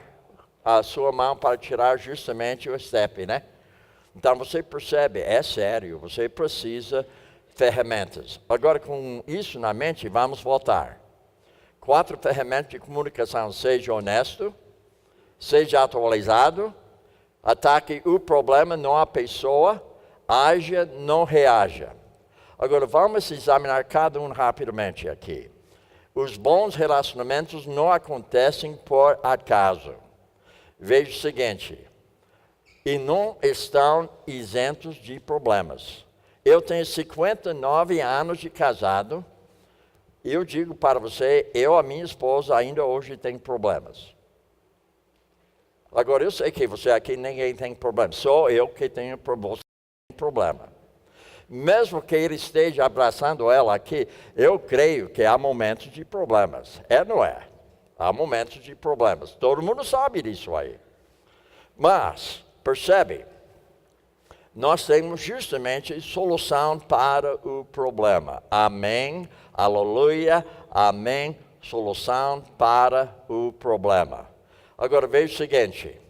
a sua mão para tirar justamente o step, né? Então você percebe, é sério, você precisa de ferramentas. Agora com isso na mente, vamos voltar. 4 ferramentas de comunicação: seja honesto, seja atualizado, ataque o problema, não a pessoa, haja, não reaja. Agora vamos examinar cada um rapidamente aqui. Os bons relacionamentos não acontecem por acaso. Veja o seguinte, e não estão isentos de problemas. Eu tenho 59 anos de casado. Eu digo para você, eu e a minha esposa ainda hoje tem problemas. Agora eu sei que você aqui ninguém tem problema, só eu que tenho problema. Mesmo que ele esteja abraçando ela aqui, eu creio que há momentos de problemas. Não é? Há momentos de problemas. Todo mundo sabe disso aí. Mas, percebe, nós temos justamente solução para o problema. Amém, aleluia, amém, solução para o problema. Agora veja o seguinte,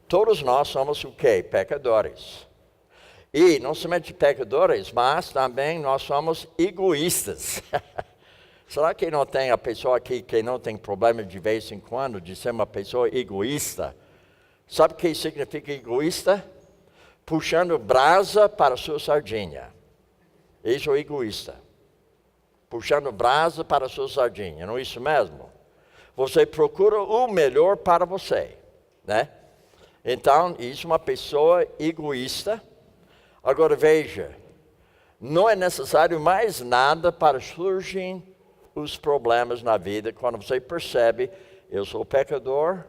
todos nós somos o quê? Pecadores. E não somente pecadores, mas também nós somos egoístas. Será que não tem a pessoa aqui que não tem problema de vez em quando de ser uma pessoa egoísta? Sabe o que significa egoísta? Puxando brasa para a sua sardinha. Isso é egoísta. Puxando brasa para a sua sardinha, não é isso mesmo? Você procura o melhor para você, né? Então, isso é uma pessoa egoísta. Agora veja, Não é necessário mais nada para surgir os problemas na vida quando você percebe, eu sou pecador,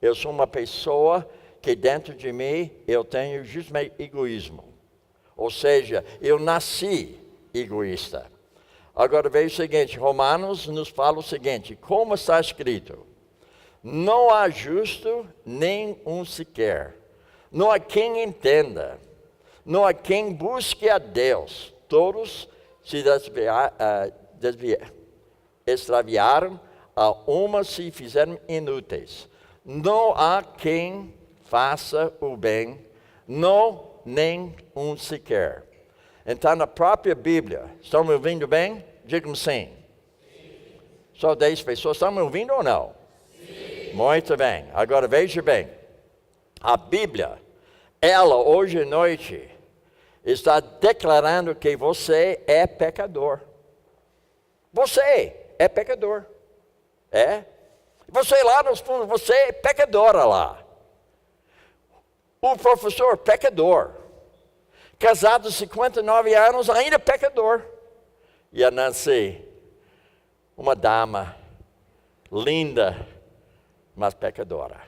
eu sou uma pessoa que dentro de mim eu tenho justamente egoísmo. Ou seja, eu nasci egoísta. Agora veja o seguinte, Romanos nos fala o seguinte, como está escrito, não há justo nem um sequer, não há quem entenda, não há quem busque a Deus, todos se extraviaram, a uma se fizeram inúteis. Não há quem faça o bem, não nem um sequer. Então, na própria Bíblia, estão me ouvindo bem? Digam sim. Só 10 pessoas estão me ouvindo ou não? Sim. Muito bem. Agora veja bem. A Bíblia, ela hoje à noite, está declarando que você é pecador. Você é pecador. É? Você lá nos fundos, você é pecadora lá. O professor, pecador. Casado 59 anos, ainda pecador. E a Nancy, uma dama linda, mas pecadora.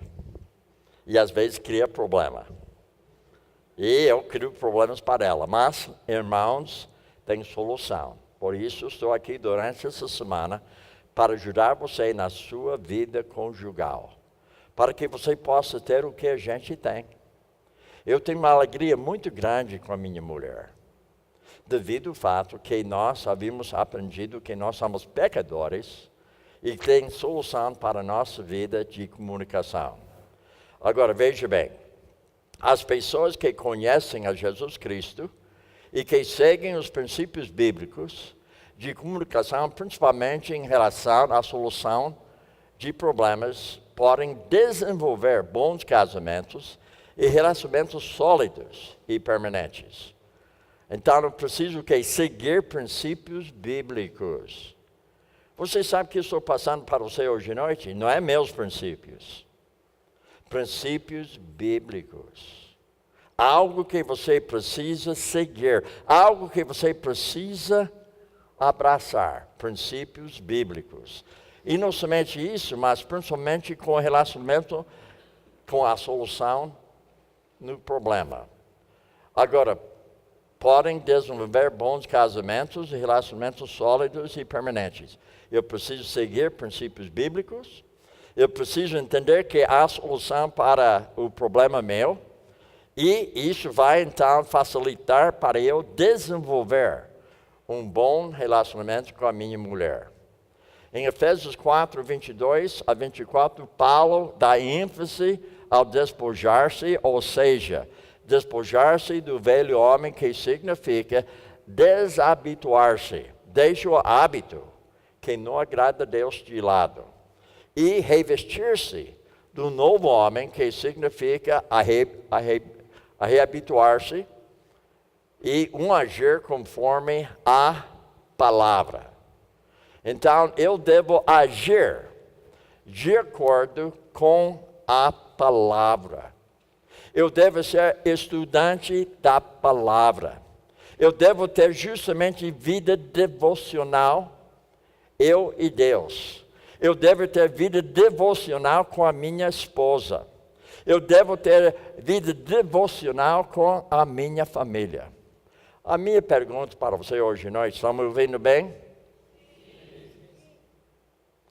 E às vezes cria problema. E eu crio problemas para ela. Mas, irmãos, tem solução. Por isso, estou aqui durante essa semana para ajudar você na sua vida conjugal. Para que você possa ter o que a gente tem. Eu tenho uma alegria muito grande com a minha mulher. Devido ao fato que nós havíamos aprendido que nós somos pecadores e que tem solução para a nossa vida de comunicação. Agora, veja bem. As pessoas que conhecem a Jesus Cristo e que seguem os princípios bíblicos de comunicação, principalmente em relação à solução de problemas, podem desenvolver bons casamentos e relacionamentos sólidos e permanentes. Então, eu preciso seguir princípios bíblicos. Você sabe que eu estou passando para você hoje à noite? Não é meus princípios. Princípios bíblicos. Algo que você precisa seguir. Algo que você precisa abraçar. Princípios bíblicos. E não somente isso, mas principalmente com o relacionamento com a solução no problema. Agora, podem desenvolver bons casamentos e relacionamentos sólidos e permanentes. Eu preciso seguir princípios bíblicos. Eu preciso entender que há solução para o problema meu. E isso vai, então, facilitar para eu desenvolver um bom relacionamento com a minha mulher. Em Efésios 4, 22 a 24, Paulo dá ênfase ao despojar-se, ou seja, despojar-se do velho homem, que significa desabituar-se. Deixa o hábito que não agrada a Deus de lado. E revestir-se do novo homem, que significa reabituar-se e agir conforme a palavra. Então, eu devo agir de acordo com a palavra. Eu devo ser estudante da palavra. Eu devo ter justamente vida devocional, eu e Deus. Eu devo ter vida devocional com a minha esposa. Eu devo ter vida devocional com a minha família. A minha pergunta para você hoje à noite, estão me ouvindo bem?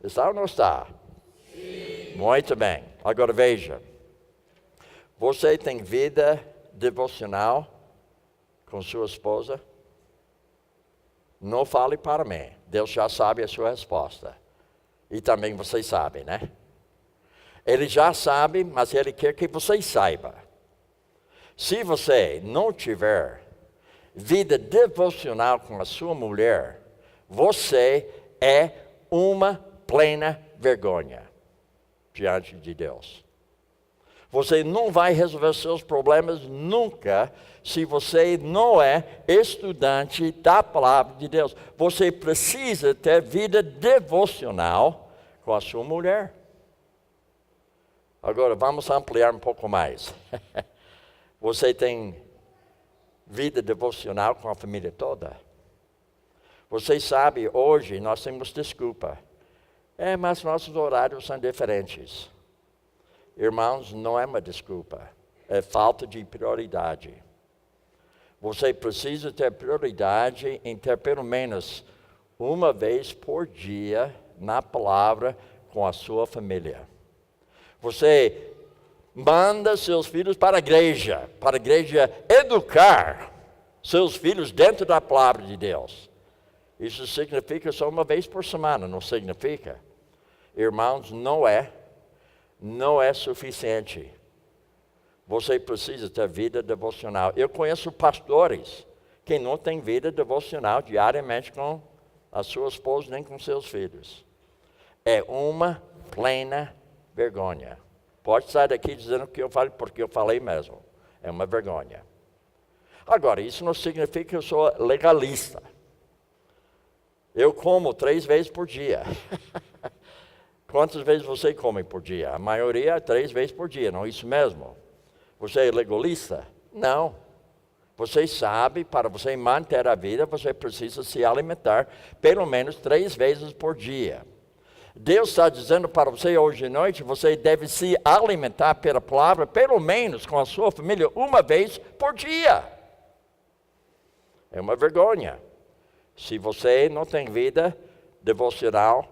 Está ou não está? Sim. Muito bem. Agora veja. Você tem vida devocional com sua esposa? Não fale para mim. Deus já sabe a sua resposta. E também vocês sabem, né? Ele já sabe, mas Ele quer que você saiba. Se você não tiver vida devocional com a sua mulher, você é uma plena vergonha diante de Deus. Você não vai resolver seus problemas nunca se você não é estudante da palavra de Deus. Você precisa ter vida devocional com a sua mulher. Agora, vamos ampliar um pouco mais. Você tem vida devocional com a família toda. Vocês sabem, hoje nós temos desculpa. Mas nossos horários são diferentes. Irmãos, não é uma desculpa. É falta de prioridade. Você precisa ter prioridade em ter pelo menos uma vez por dia na palavra com a sua família. Você manda seus filhos para a igreja educar seus filhos dentro da palavra de Deus. Isso significa só uma vez por semana, não significa? Irmãos, não é suficiente. Você precisa ter vida devocional. Eu conheço pastores que não têm vida devocional diariamente com a sua esposa nem com seus filhos. É uma plena vergonha. Pode sair daqui dizendo que eu falei porque eu falei mesmo. É uma vergonha. Agora, isso não significa que eu sou legalista. Eu como 3 vezes por dia. Quantas vezes você come por dia? A maioria 3 vezes por dia, não é isso mesmo? Você é legalista? Não. Você sabe, para você manter a vida, você precisa se alimentar pelo menos 3 vezes por dia. Deus está dizendo para você hoje à noite, você deve se alimentar pela palavra, pelo menos com a sua família, 1 vez por dia. É uma vergonha. Se você não tem vida devocional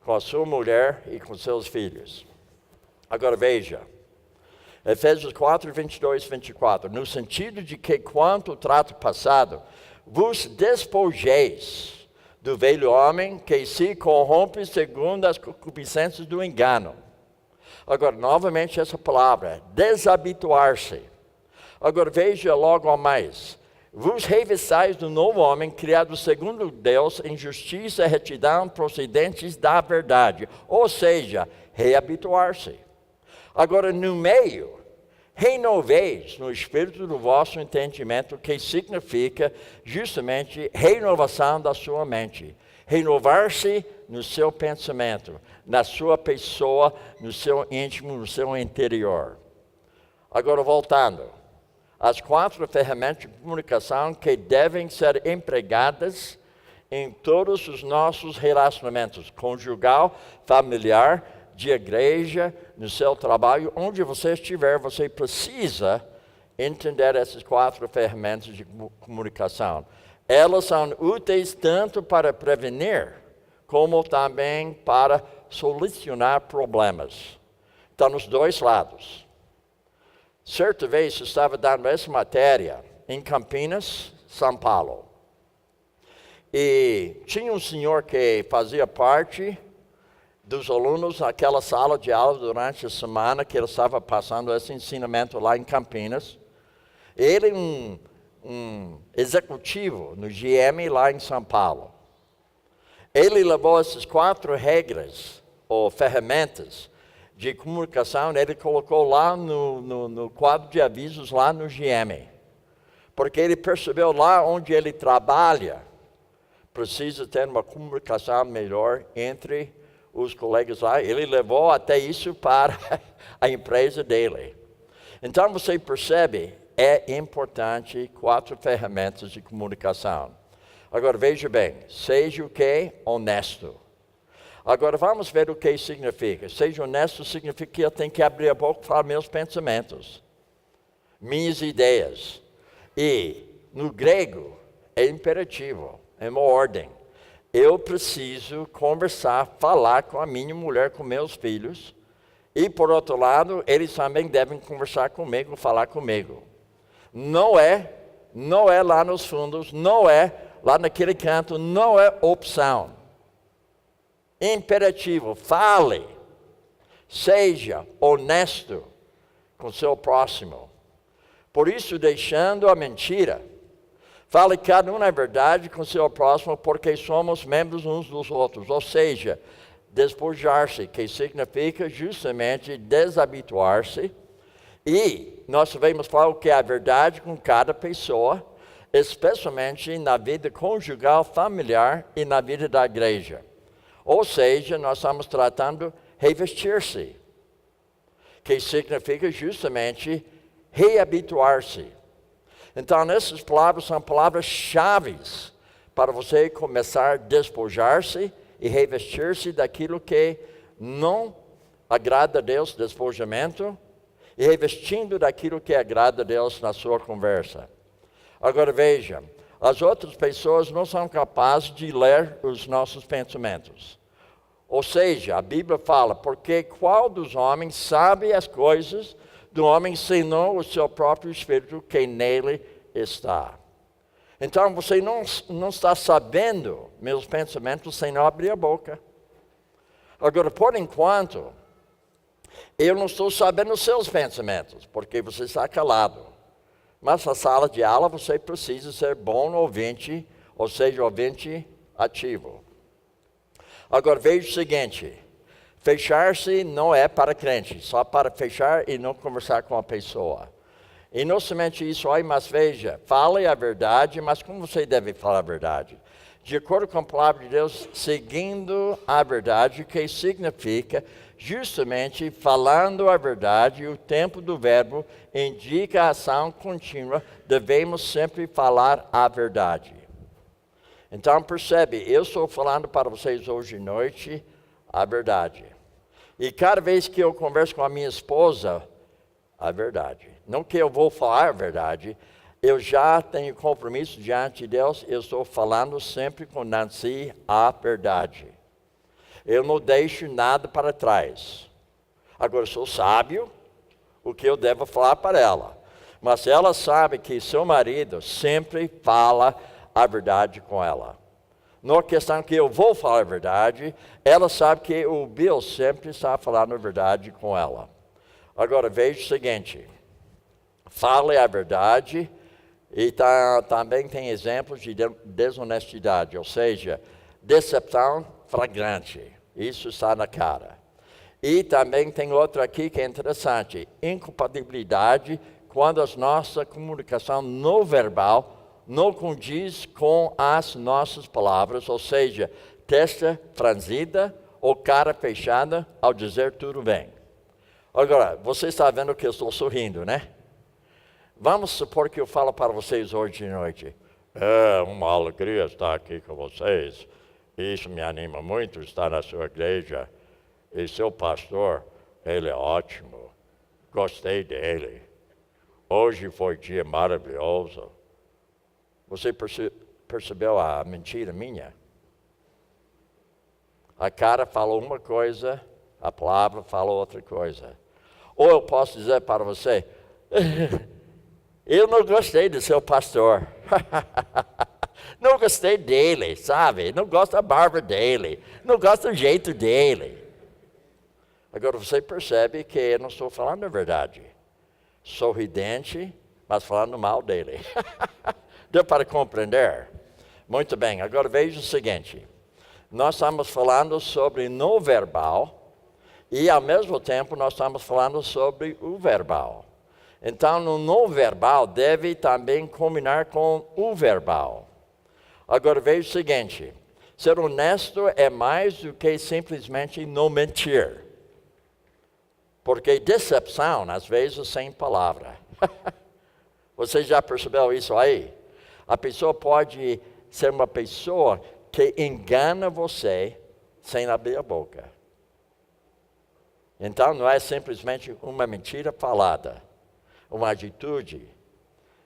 com a sua mulher e com seus filhos. Agora veja, Efésios 4, 22 e 24. No sentido de que quanto ao trato passado, vos despojeis do velho homem que se corrompe segundo as concupiscências do engano. Agora, novamente essa palavra, desabituar-se. Agora veja logo a mais. Vos revestais do novo homem, criado segundo Deus, em justiça e retidão procedentes da verdade. Ou seja, reabituar-se. Agora, no meio, renoveis no espírito do vosso entendimento, que significa justamente renovação da sua mente. Renovar-se no seu pensamento, na sua pessoa, no seu íntimo, no seu interior. Agora, voltando. As 4 ferramentas de comunicação que devem ser empregadas em todos os nossos relacionamentos, conjugal, familiar, de igreja, no seu trabalho, onde você estiver, você precisa entender essas 4 ferramentas de comunicação. Elas são úteis tanto para prevenir, como também para solucionar problemas. Está nos 2 lados. Certa vez eu estava dando essa matéria em Campinas, São Paulo. E tinha um senhor que fazia parte dos alunos naquela sala de aula durante a semana que ele estava passando esse ensinamento lá em Campinas. Ele é um executivo no GM lá em São Paulo. Ele levou essas 4 regras ou ferramentas de comunicação, ele colocou lá no quadro de avisos lá no GM. Porque ele percebeu lá onde ele trabalha, precisa ter uma comunicação melhor entre os colegas lá. Ele levou até isso para a empresa dele. Então você percebe, é importante 4 ferramentas de comunicação. Agora veja bem, seja o quê? Honesto. Agora vamos ver o que significa. Seja honesto significa que eu tenho que abrir a boca e falar meus pensamentos, minhas ideias. E no grego é imperativo, é uma ordem. Eu preciso conversar, falar com a minha mulher, com meus filhos. E por outro lado, eles também devem conversar comigo, falar comigo. Não é lá nos fundos, não é lá naquele canto, não é opção. Imperativo, fale, seja honesto com seu próximo. Por isso, deixando a mentira, fale cada um na verdade com seu próximo, porque somos membros uns dos outros. Ou seja, despojar-se, que significa justamente desabituar-se. E nós devemos falar o que é a verdade com cada pessoa, especialmente na vida conjugal, familiar e na vida da igreja. Ou seja, nós estamos tratando revestir-se, que significa justamente reabituar-se. Então, essas palavras são palavras-chave para você começar a despojar-se e revestir-se daquilo que não agrada a Deus, despojamento, e revestindo daquilo que agrada a Deus na sua conversa. Agora veja, as outras pessoas não são capazes de ler os nossos pensamentos. Ou seja, a Bíblia fala, porque qual dos homens sabe as coisas do homem senão o seu próprio espírito que nele está? Então você não está sabendo meus pensamentos sem não abrir a boca. Agora, por enquanto, eu não estou sabendo os seus pensamentos, porque você está calado. Mas na sala de aula você precisa ser bom ouvinte, ou seja, ouvinte ativo. Agora veja o seguinte, fechar-se não é para crente, só para fechar e não conversar com a pessoa. E não somente isso aí, mas veja, fale a verdade, mas como você deve falar a verdade? De acordo com a palavra de Deus, seguindo a verdade, que significa justamente falando a verdade, o tempo do verbo indica a ação contínua, devemos sempre falar a verdade. Então percebe, eu estou falando para vocês hoje à noite a verdade. E cada vez que eu converso com a minha esposa, a verdade. Não que eu vou falar a verdade, eu já tenho compromisso diante de Deus, eu estou falando sempre com Nancy a verdade. Eu não deixo nada para trás. Agora, eu sou sábio, o que eu devo falar para ela. Mas ela sabe que seu marido sempre fala a verdade com ela. Não é questão que eu vou falar a verdade, ela sabe que o Bill sempre está falando a verdade com ela. Agora, veja o seguinte, fale a verdade e também tem exemplos de desonestidade, ou seja, decepção flagrante. Isso está na cara. E também tem outro aqui que é interessante. Incompatibilidade quando a nossa comunicação não verbal não condiz com as nossas palavras, ou seja, testa franzida ou cara fechada ao dizer tudo bem. Agora, você está vendo que eu estou sorrindo, né? Vamos supor que eu falo para vocês hoje de noite. É uma alegria estar aqui com vocês. Isso me anima muito, estar na sua igreja. E seu pastor, ele é ótimo. Gostei dele. Hoje foi um dia maravilhoso. Você percebeu a mentira minha? A cara falou uma coisa, a palavra falou outra coisa. Ou eu posso dizer para você, eu não gostei do seu pastor. Não gostei dele, sabe? Não gosto da barba dele. Não gosto do jeito dele. Agora você percebe que eu não estou falando a verdade. Sorridente, mas falando mal dele. Deu para compreender? Muito bem, agora veja o seguinte. Nós estamos falando sobre não verbal e ao mesmo tempo nós estamos falando sobre o verbal. Então, no não verbal deve também combinar com o verbal. Agora veja o seguinte, ser honesto é mais do que simplesmente não mentir. Porque decepção, às vezes, sem palavra. Você já percebeu isso aí? A pessoa pode ser uma pessoa que engana você sem abrir a boca. Então, não é simplesmente uma mentira falada. Uma atitude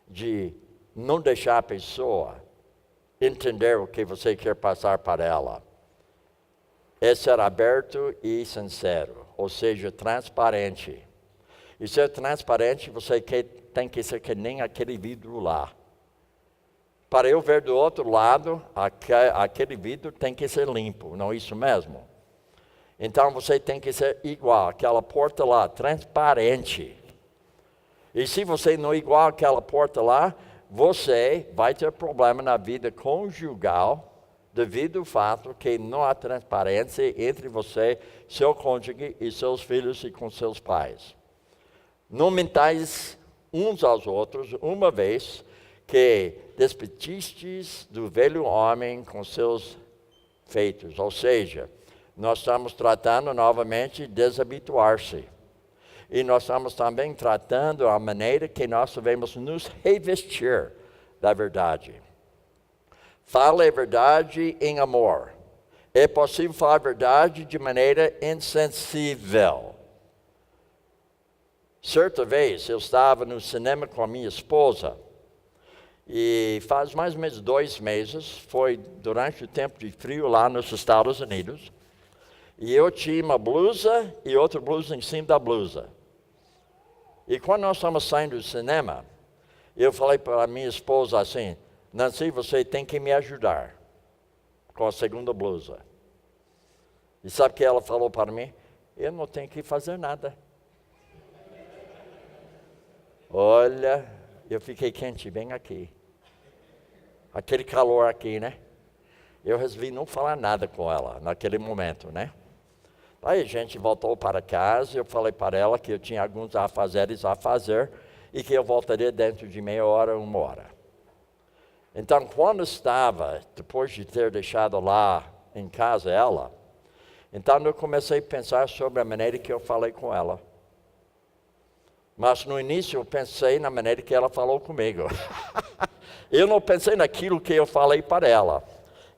de não deixar a pessoa entender o que você quer passar para ela. É ser aberto e sincero, ou seja, transparente. E ser transparente, você tem que ser que nem aquele vidro lá. Para eu ver do outro lado, aquele vidro tem que ser limpo, não é isso mesmo? Então você tem que ser igual, aquela porta lá, transparente. E se você não é igual àquela porta lá, você vai ter problema na vida conjugal devido ao fato que não há transparência entre você, seu cônjuge e seus filhos e com seus pais. Não mentais uns aos outros, uma vez que despetistes do velho homem com seus feitos. Ou seja, nós estamos tratando novamente de desabituar-se. E nós estamos também tratando a maneira que nós devemos nos revestir da verdade. Fale a verdade em amor. É possível falar a verdade de maneira insensível. Certa vez eu estava no cinema com a minha esposa. E faz mais ou menos 2 meses, foi durante o tempo de frio lá nos Estados Unidos. E eu tinha uma blusa e outra blusa em cima da blusa. E quando nós estamos saindo do cinema, eu falei para a minha esposa assim, Nancy, você tem que me ajudar com a segunda blusa. E sabe o que ela falou para mim? Eu não tenho que fazer nada. Olha, eu fiquei quente bem aqui. Aquele calor aqui, né? Eu resolvi não falar nada com ela naquele momento, né? Aí a gente voltou para casa, eu falei para ela que eu tinha alguns afazeres a fazer e que eu voltaria dentro de meia hora, 1 hora. Então, quando estava, depois de ter deixado lá em casa ela, então eu comecei a pensar sobre a maneira que eu falei com ela. Mas no início eu pensei na maneira que ela falou comigo. Eu não pensei naquilo que eu falei para ela.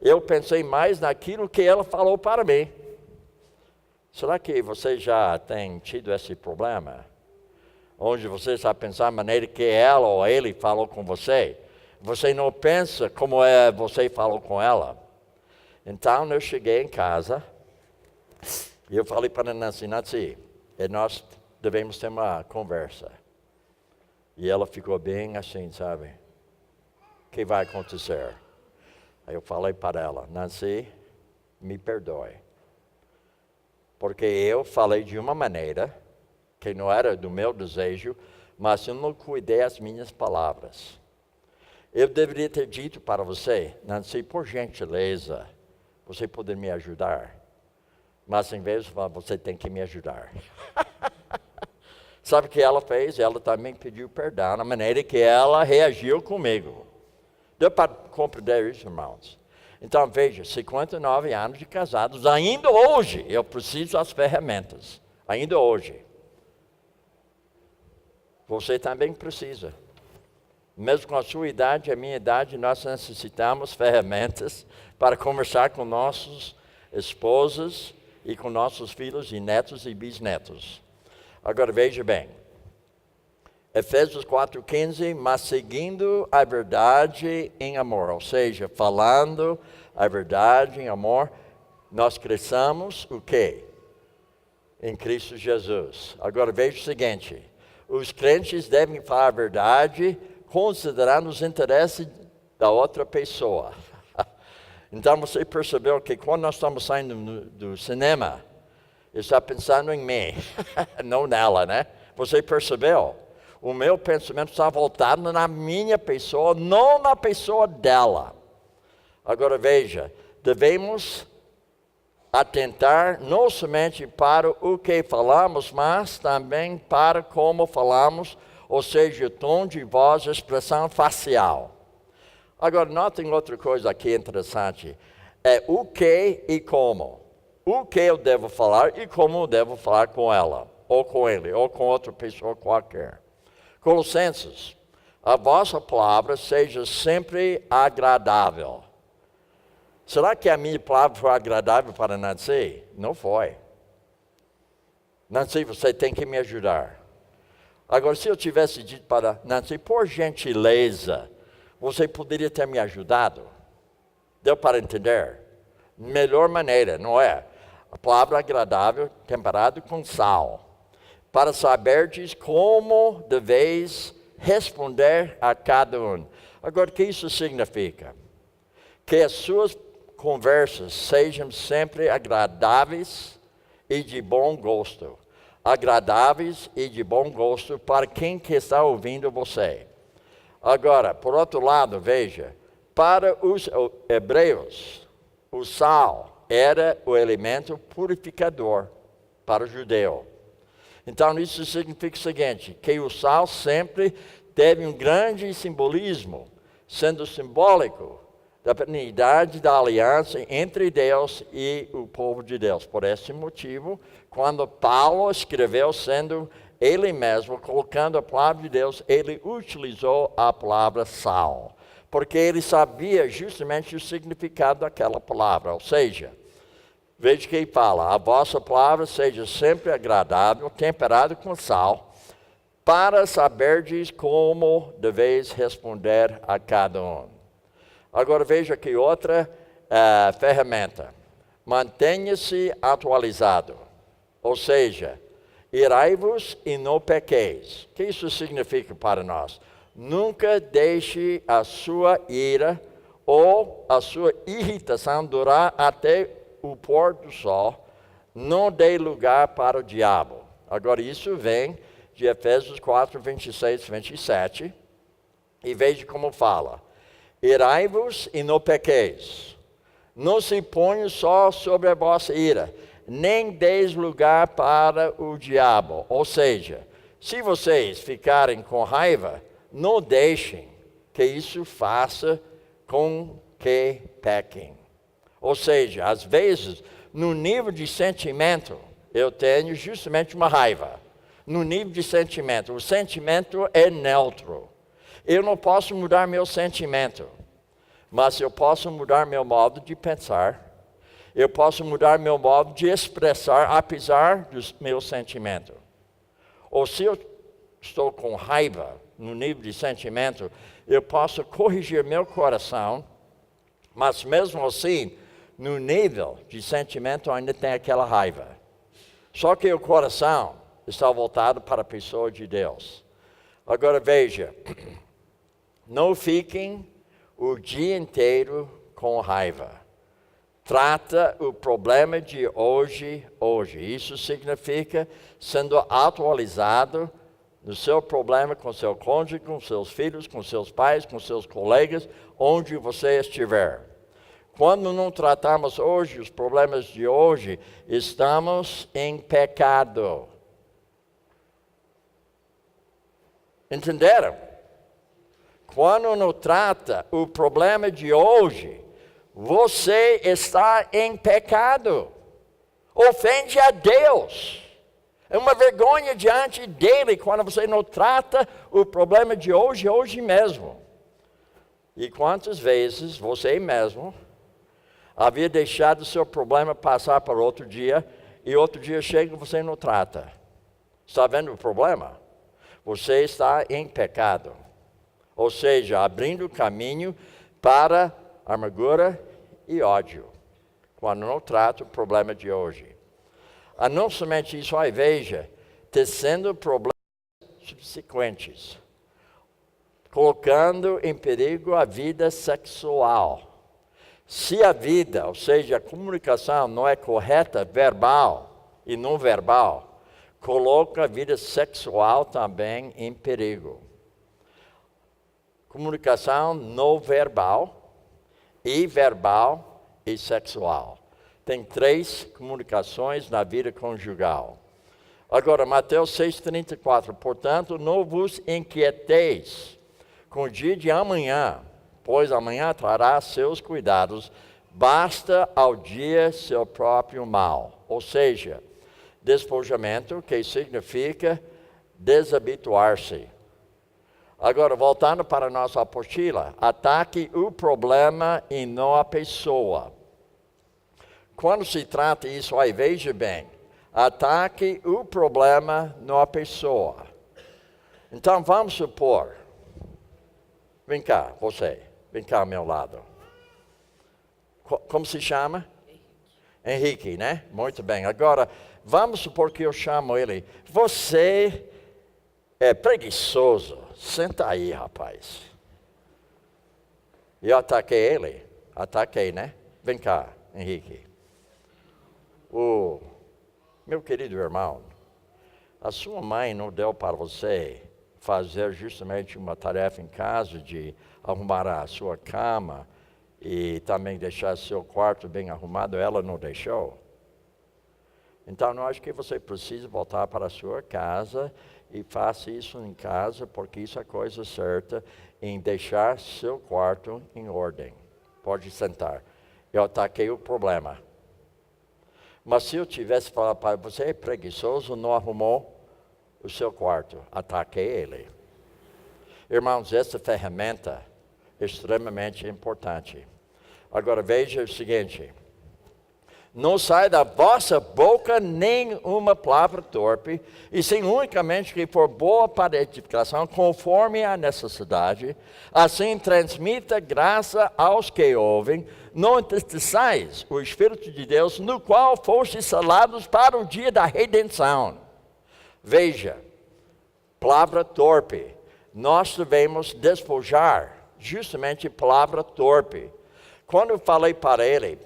Eu pensei mais naquilo que ela falou para mim. Será que você já tem tido esse problema? Onde você está pensando a maneira que ela ou ele falou com você. Você não pensa como você falou com ela. Então eu cheguei em casa e eu falei para a Nancy, nós devemos ter uma conversa. E ela ficou bem assim, sabe? O que vai acontecer? Aí eu falei para ela, Nancy, me perdoe. Porque eu falei de uma maneira que não era do meu desejo, mas eu não cuidei das minhas palavras. Eu deveria ter dito para você, Nancy, por gentileza, você poder me ajudar. Mas em vez de falar, você tem que me ajudar. Sabe o que ela fez? Ela também pediu perdão na maneira que ela reagiu comigo. Deu para compreender isso, irmãos? Então veja, 59 anos de casados, ainda hoje eu preciso das ferramentas. Ainda hoje. Você também precisa. Mesmo com a sua idade e a minha idade, nós necessitamos ferramentas para conversar com nossos esposos e com nossos filhos e netos e bisnetos. Agora veja bem, Efésios 4:15, mas seguindo a verdade em amor, ou seja, falando a verdade em amor, nós cresçamos o quê? Em Cristo Jesus. Agora veja o seguinte, os crentes devem falar a verdade considerando os interesses da outra pessoa. Então você percebeu que quando nós estamos saindo do cinema, está pensando em mim, não nela, né? Você percebeu? O meu pensamento está voltado na minha pessoa, não na pessoa dela. Agora veja, devemos atentar não somente para o que falamos, mas também para como falamos, ou seja, o tom de voz, a expressão facial. Agora, notem outra coisa aqui interessante, é o que e como. O que eu devo falar e como eu devo falar com ela, ou com ele, ou com outra pessoa qualquer. Colossenses, a vossa palavra seja sempre agradável. Será que a minha palavra foi agradável para Nancy? Não foi. Nancy, você tem que me ajudar. Agora, se eu tivesse dito para Nancy, por gentileza, você poderia ter me ajudado? Deu para entender? Melhor maneira, não é? A palavra agradável, temperado com sal. Para saberdes como deveis responder a cada um. Agora, o que isso significa? Que as suas conversas sejam sempre agradáveis e de bom gosto. Agradáveis e de bom gosto para quem que está ouvindo você. Agora, por outro lado, veja, para os hebreus, o sal era o elemento purificador para o judeu. Então, isso significa o seguinte, que o sal sempre teve um grande simbolismo, sendo simbólico da paternidade da aliança entre Deus e o povo de Deus. Por esse motivo, quando Paulo escreveu sendo ele mesmo, colocando a palavra de Deus, ele utilizou a palavra sal, porque ele sabia justamente o significado daquela palavra, ou seja, veja que ele fala, a vossa palavra seja sempre agradável, temperada com sal, para saberdes como deveis responder a cada um. Agora veja aqui outra ferramenta. Mantenha-se atualizado, ou seja, irai-vos e não pequeis. O que isso significa para nós? Nunca deixe a sua ira ou a sua irritação durar até o pôr do sol. Não dê lugar para o diabo. Agora isso vem de Efésios 4, 26, 27. E veja como fala. Irai-vos e não pequeis. Não se ponha só sobre a vossa ira, nem deis lugar para o diabo. Ou seja, se vocês ficarem com raiva, não deixem que isso faça com que pequem. Ou seja, às vezes, no nível de sentimento, eu tenho justamente uma raiva. No nível de sentimento, o sentimento é neutro. Eu não posso mudar meu sentimento, mas eu posso mudar meu modo de pensar. Eu posso mudar meu modo de expressar, apesar dos meus sentimentos. Ou se eu estou com raiva no nível de sentimento, eu posso corrigir meu coração, mas mesmo assim, no nível de sentimento ainda tem aquela raiva. Só que o coração está voltado para a pessoa de Deus. Agora veja, não fiquem o dia inteiro com raiva. Trata o problema de hoje. Isso significa sendo atualizado no seu problema com seu cônjuge, com seus filhos, com seus pais, com seus colegas, onde você estiver. Quando não tratamos hoje os problemas de hoje, estamos em pecado. Entenderam? Quando não trata o problema de hoje, você está em pecado. Ofende a Deus. É uma vergonha diante dele quando você não trata o problema de hoje mesmo. E quantas vezes você mesmo havia deixado o seu problema passar para outro dia, e outro dia chega e você não trata? Está vendo o problema? Você está em pecado. Ou seja, abrindo caminho para amargura e ódio, quando não trata o problema de hoje. A não somente isso, aí veja, tecendo problemas subsequentes, colocando em perigo a vida sexual. Se a vida, ou seja, a comunicação não é correta, verbal e não verbal, coloca a vida sexual também em perigo. Comunicação não verbal, e verbal e sexual. Tem 3 comunicações na vida conjugal. Agora, Mateus 6,34. Portanto, não vos inquieteis com o dia de amanhã, pois amanhã trará seus cuidados. Basta ao dia seu próprio mal. Ou seja, despojamento, que significa desabituar-se. Agora, voltando para a nossa apostila, ataque o problema e não a pessoa. Quando se trata isso, aí veja bem, ataque o problema, não a pessoa. Então, vamos supor, vem cá, você, vem cá ao meu lado. Como se chama? Henrique, né? Muito bem. Agora, vamos supor que eu chamo ele, você é preguiçoso. Senta aí, rapaz. Eu ataquei ele. Ataquei, né? Vem cá, Henrique. Meu querido irmão, a sua mãe não deu para você fazer justamente uma tarefa em casa de arrumar a sua cama e também deixar seu quarto bem arrumado. Ela não deixou. Então, eu acho que você precisa voltar para a sua casa e faça isso em casa, porque isso é a coisa certa em deixar seu quarto em ordem. Pode sentar. Eu ataquei o problema. Mas se eu tivesse falado para você, é preguiçoso, não arrumou o seu quarto, ataquei ele. Irmãos, essa ferramenta é extremamente importante. Agora veja o seguinte: não sai da vossa boca nenhuma palavra torpe, e sim unicamente que for boa para edificação, conforme a necessidade. Assim transmita graça aos que ouvem. Não entristeçais o Espírito de Deus, no qual fostes selados para o dia da redenção. Veja, palavra torpe. Nós devemos despojar justamente palavra torpe. Quando eu falei para ele,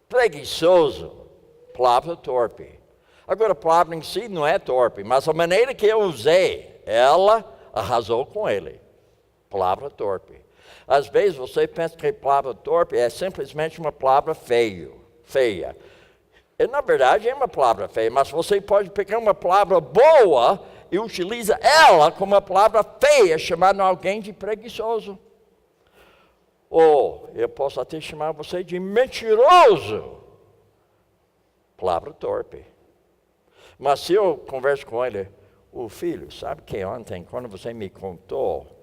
preguiçoso, palavra torpe. Agora, a palavra em si não é torpe, mas a maneira que eu usei, ela arrasou com ele. Palavra torpe. Às vezes você pensa que a palavra torpe é simplesmente uma palavra feia. E, na verdade é uma palavra feia, mas você pode pegar uma palavra boa e utiliza ela como uma palavra feia, chamando alguém de preguiçoso. Ou eu posso até chamar você de mentiroso. Palavra torpe. Mas se eu converso com ele, o filho, sabe que ontem, quando você me contou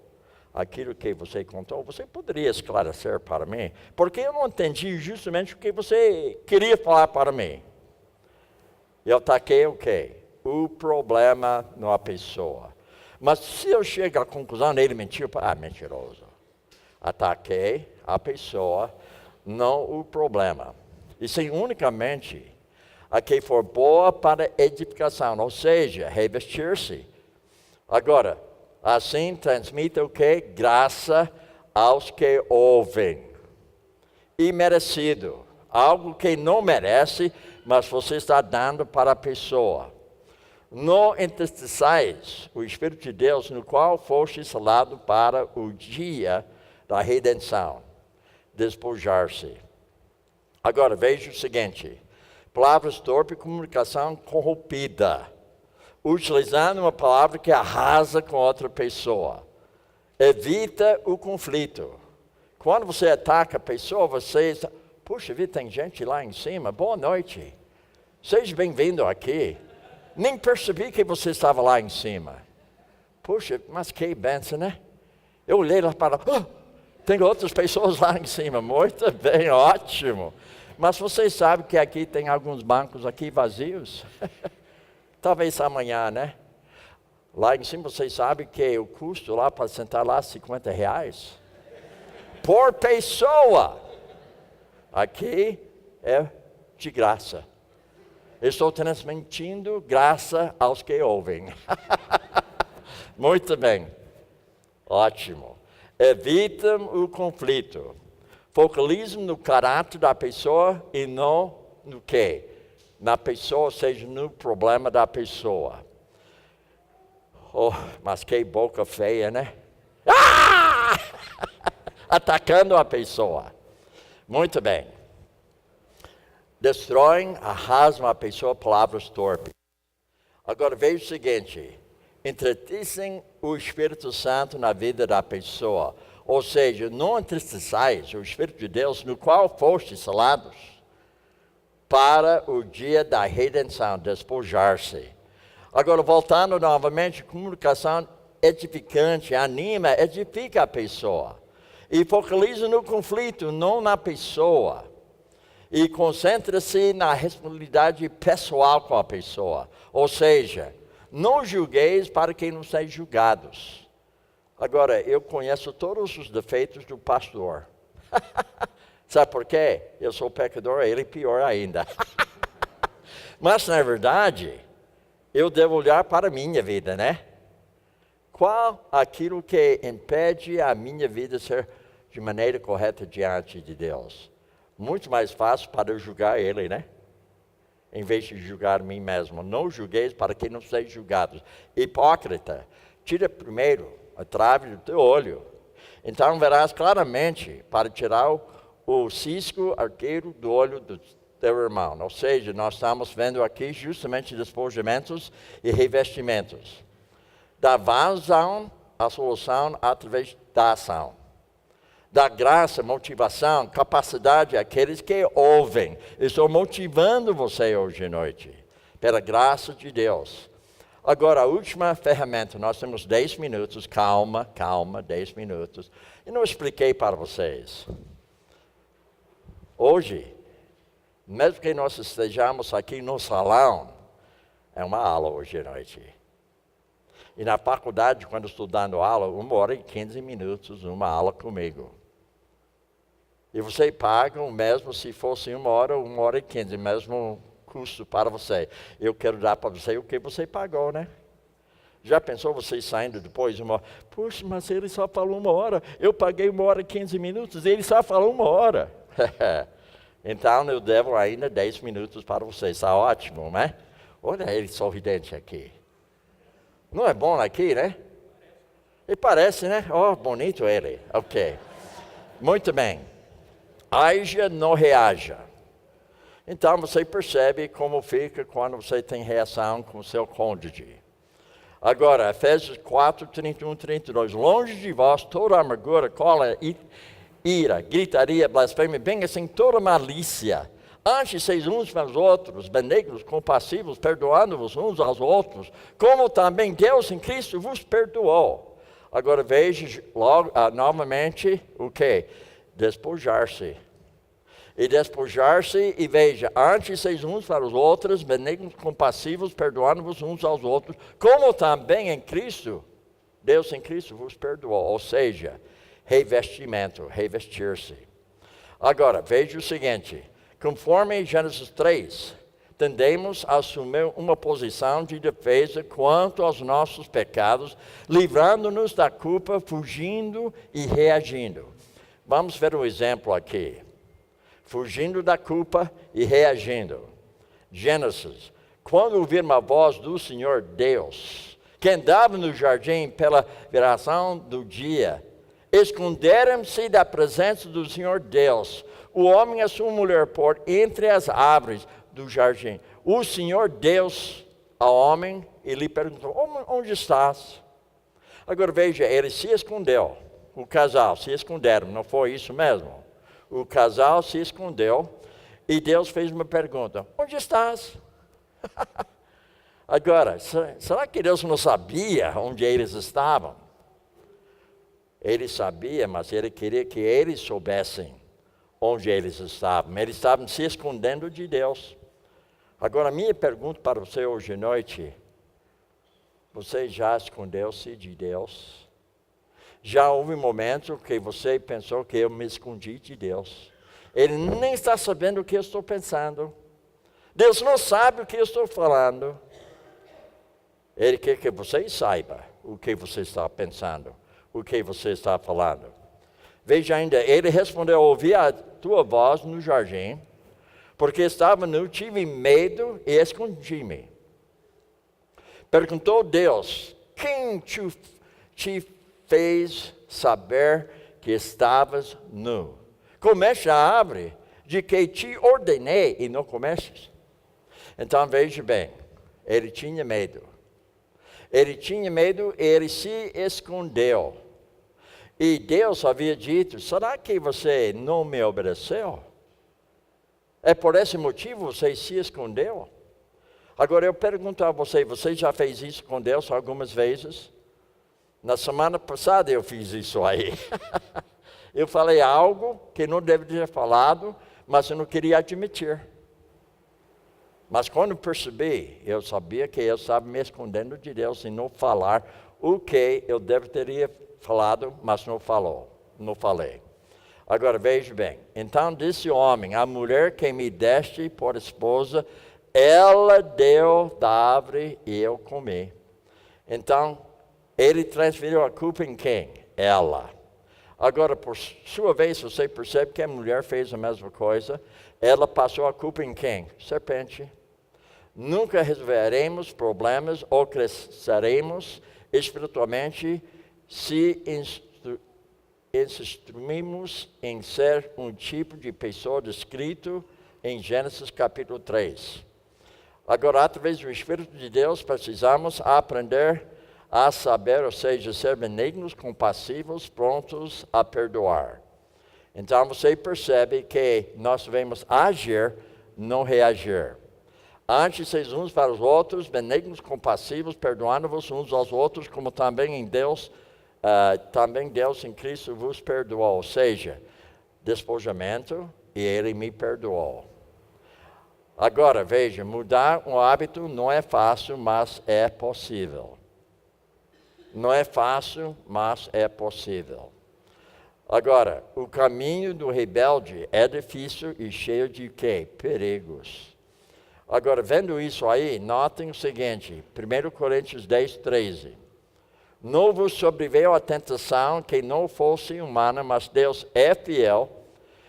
aquilo que você contou, você poderia esclarecer para mim? Porque eu não entendi justamente o que você queria falar para mim. Eu ataquei o quê? O problema na pessoa. Mas se eu chego à conclusão, ele mentiu, mentiroso. Ataquei a pessoa, não o problema. E sim unicamente a que for boa para edificação, ou seja, revestir-se. Agora, assim transmita o que? Graça aos que ouvem. Imerecido. Algo que não merece, mas você está dando para a pessoa. Não entristeçais o Espírito de Deus, no qual foste selado para o dia da redenção. Despojar-se. Agora, veja o seguinte. Palavras torpes, comunicação corrompida. Utilizando uma palavra que arrasa com outra pessoa. Evita o conflito. Quando você ataca a pessoa, você está... Puxa vida, tem gente lá em cima. Boa noite. Seja bem-vindo aqui. Nem percebi que você estava lá em cima. Puxa, mas que bênção, né? Eu olhei lá para... tem outras pessoas lá em cima. Muito bem, ótimo. Mas vocês sabem que aqui tem alguns bancos aqui vazios? Talvez amanhã, né? Lá em cima vocês sabem que o custo lá para sentar lá é R$50. Por pessoa. Aqui é de graça. Estou transmitindo graça aos que ouvem. Muito bem. Ótimo. Evitam o conflito. Focalizam no caráter da pessoa e não no quê? Na pessoa, ou seja, no problema da pessoa. Oh, mas que boca feia, né? Atacando a pessoa. Muito bem. Destroem, arrasam a pessoa, palavras torpes. Agora veja o seguinte. Entretecem o Espírito Santo na vida da pessoa. Ou seja, não entristeçais o Espírito de Deus, no qual fostes selados, para o dia da redenção, despojar-se. Agora, voltando novamente, comunicação edificante, anima, edifica a pessoa. E focaliza no conflito, não na pessoa. E concentra-se na responsabilidade pessoal com a pessoa. Ou seja, não julgueis para que não sejam julgados. Agora, eu conheço todos os defeitos do pastor. Sabe por quê? Eu sou pecador, ele pior ainda. Mas, na verdade, eu devo olhar para a minha vida, né? Qual aquilo que impede a minha vida ser de maneira correta diante de Deus? Muito mais fácil para eu julgar ele, né? Em vez de julgar mim mesmo. Não julgueis para que não sejam julgados. Hipócrita, tira primeiro a trave do teu olho. Então verás claramente para tirar o cisco arqueiro do olho do teu irmão. Ou seja, nós estamos vendo aqui justamente despojamentos e revestimentos. Da vazão à solução através da ação. Da graça, motivação, capacidade àqueles que ouvem. Estou motivando você hoje à noite, pela graça de Deus. Agora, a última ferramenta, nós temos 10 minutos, calma, 10 minutos. Eu não expliquei para vocês. Hoje, mesmo que nós estejamos aqui no salão, é uma aula hoje à noite. E na faculdade, quando estou dando aula, 1h15, uma aula comigo. E você paga o mesmo se fosse 1h15, mesmo custo para você. Eu quero dar para você o que você pagou, né? Já pensou você saindo depois de 1 hora? Puxa, mas ele só falou 1 hora. Eu paguei 1h15, ele só falou 1 hora. Então eu devo ainda 10 minutos para você. Está ótimo, né? Olha ele sorridente aqui. Não é bom aqui, né? E parece, né? Oh, bonito ele. Ok. Muito bem. Haja, não reaja. Então você percebe como fica quando você tem reação com o seu cônjuge. Agora, Efésios 4, 31, 32. Longe de vós toda amargura, cólera, ira, gritaria, blasfêmia, bem assim toda malícia. Antes seis uns para os outros, benignos, compassivos, perdoando-vos uns aos outros, como também Deus em Cristo vos perdoou. Agora veja logo, novamente o que? Despojar-se. E despojar-se, e veja, antes seis uns para os outros, benignos, compassivos, perdoando-vos uns aos outros, como também em Cristo, Deus em Cristo vos perdoou. Ou seja, revestimento, revestir-se. Agora, veja o seguinte, conforme Gênesis 3, tendemos a assumir uma posição de defesa quanto aos nossos pecados, livrando-nos da culpa, fugindo e reagindo. Vamos ver um exemplo aqui. Fugindo da culpa e reagindo. Gênesis, quando ouviram a voz do Senhor Deus, que andava no jardim pela viração do dia, esconderam-se da presença do Senhor Deus, o homem e a sua mulher por entre as árvores do jardim. O Senhor Deus ao homem e lhe perguntou, onde estás? Agora veja, ele se escondeu, o casal se esconderam, não foi isso mesmo? O casal se escondeu e Deus fez uma pergunta, onde estás? Agora, será que Deus não sabia onde eles estavam? Ele sabia, mas ele queria que eles soubessem onde eles estavam. Eles estavam se escondendo de Deus. Agora, minha pergunta para você hoje à noite, você já escondeu-se de Deus? Já houve momentos que você pensou que eu me escondi de Deus. Ele nem está sabendo o que eu estou pensando. Deus não sabe o que eu estou falando. Ele quer que você saiba o que você está pensando, o que você está falando. Veja ainda, ele respondeu, ouvi a tua voz no jardim, porque estava nu, tive medo e escondi-me. Perguntou Deus, quem te fez saber que estavas nu? Comeste a árvore de que te ordenei e não comestes? Então veja bem, ele tinha medo. Ele tinha medo e ele se escondeu. E Deus havia dito, será que você não me obedeceu? É por esse motivo você se escondeu? Agora eu pergunto a você, você já fez isso com Deus algumas vezes? Na semana passada eu fiz isso aí. Eu falei algo que não deveria ter falado, mas eu não queria admitir. Mas quando percebi, eu sabia que eu estava me escondendo de Deus e não falar o que eu deveria falado, mas não falei. Agora veja bem, então disse o homem, a mulher que me deste por esposa, ela deu da árvore e eu comi. Então, ele transferiu a culpa em quem? Ela. Agora, por sua vez, você percebe que a mulher fez a mesma coisa. Ela passou a culpa em quem? Serpente. Nunca resolveremos problemas ou cresceremos espiritualmente se insistirmos em ser um tipo de pessoa descrito em Gênesis capítulo 3. Agora, através do Espírito de Deus, precisamos aprender a saber, ou seja, ser benignos, compassivos, prontos a perdoar. Então você percebe que nós devemos agir, não reagir. Antes uns para os outros, benignos, compassivos, perdoando-vos uns aos outros, como também Deus em Cristo vos perdoou. Ou seja, despojamento, e Ele me perdoou. Agora, veja, mudar um hábito não é fácil, mas é possível. Não é fácil, mas é possível. Agora, o caminho do rebelde é difícil e cheio de quê? Perigos. Agora, vendo isso aí, notem o seguinte, 1 Coríntios 10, 13. Não vos sobreveio a tentação que não fosse humana, mas Deus é fiel,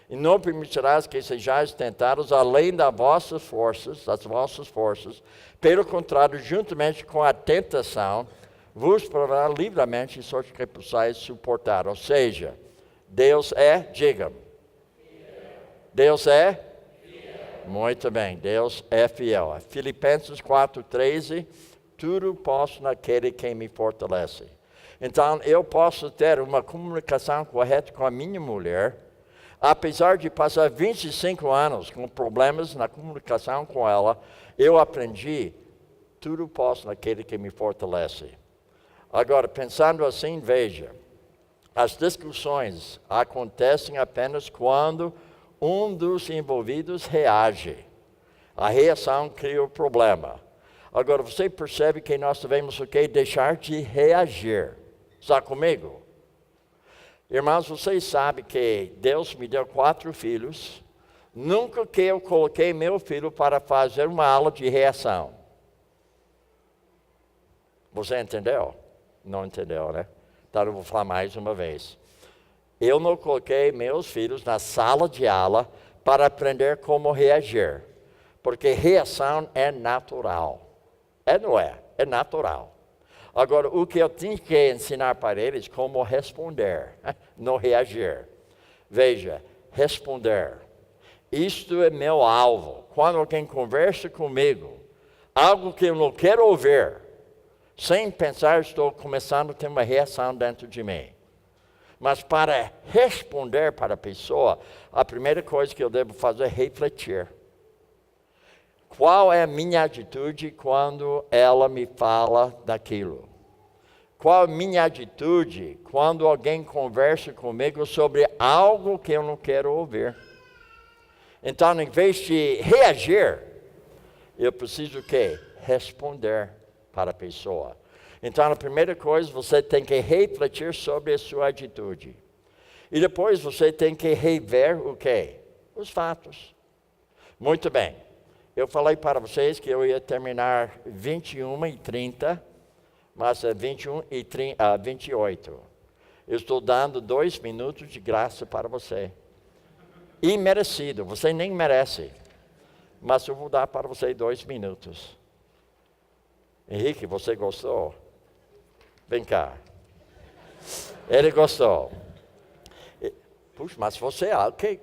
e não permitirás que sejais tentados além das vossas forças. Pelo contrário, juntamente com a tentação, vos provará livremente, de sorte que possais suportar. Ou seja, Deus é, diga. Deus é? Muito bem, Deus é fiel. Filipenses 4:13, tudo posso naquele que me fortalece. Então, eu posso ter uma comunicação correta com a minha mulher, apesar de passar 25 anos com problemas na comunicação com ela, eu aprendi, tudo posso naquele que me fortalece. Agora, pensando assim, veja, as discussões acontecem apenas quando um dos envolvidos reage. A reação cria o problema. Agora, você percebe que nós devemos o quê? Deixar de reagir. Está comigo? Irmãos, vocês sabem que Deus me deu 4 filhos. Nunca que eu coloquei meu filho para fazer uma aula de reação. Você entendeu? Não entendeu, né? Então eu vou falar mais uma vez. Eu não coloquei meus filhos na sala de aula para aprender como reagir. Porque reação é natural. Não é? É natural. Agora, o que eu tenho que ensinar para eles, como responder, não reagir. Veja, responder. Isto é meu alvo. Quando alguém conversa comigo, algo que eu não quero ouvir, sem pensar, estou começando a ter uma reação dentro de mim. Mas para responder para a pessoa, a primeira coisa que eu devo fazer é refletir. Qual é a minha atitude quando ela me fala daquilo? Qual é a minha atitude quando alguém conversa comigo sobre algo que eu não quero ouvir? Então, em vez de reagir, eu preciso o quê? Responder para a pessoa. Então, a primeira coisa, você tem que refletir sobre a sua atitude. E depois você tem que rever o quê? Os fatos. Muito bem. Eu falei para vocês que eu ia terminar 21h30, mas é 21h28. Eu estou dando 2 minutos de graça para você. Imerecido, você nem merece. Mas eu vou dar para você 2 minutos. Henrique, você gostou? Vem cá. Ele gostou. Puxa, mas você,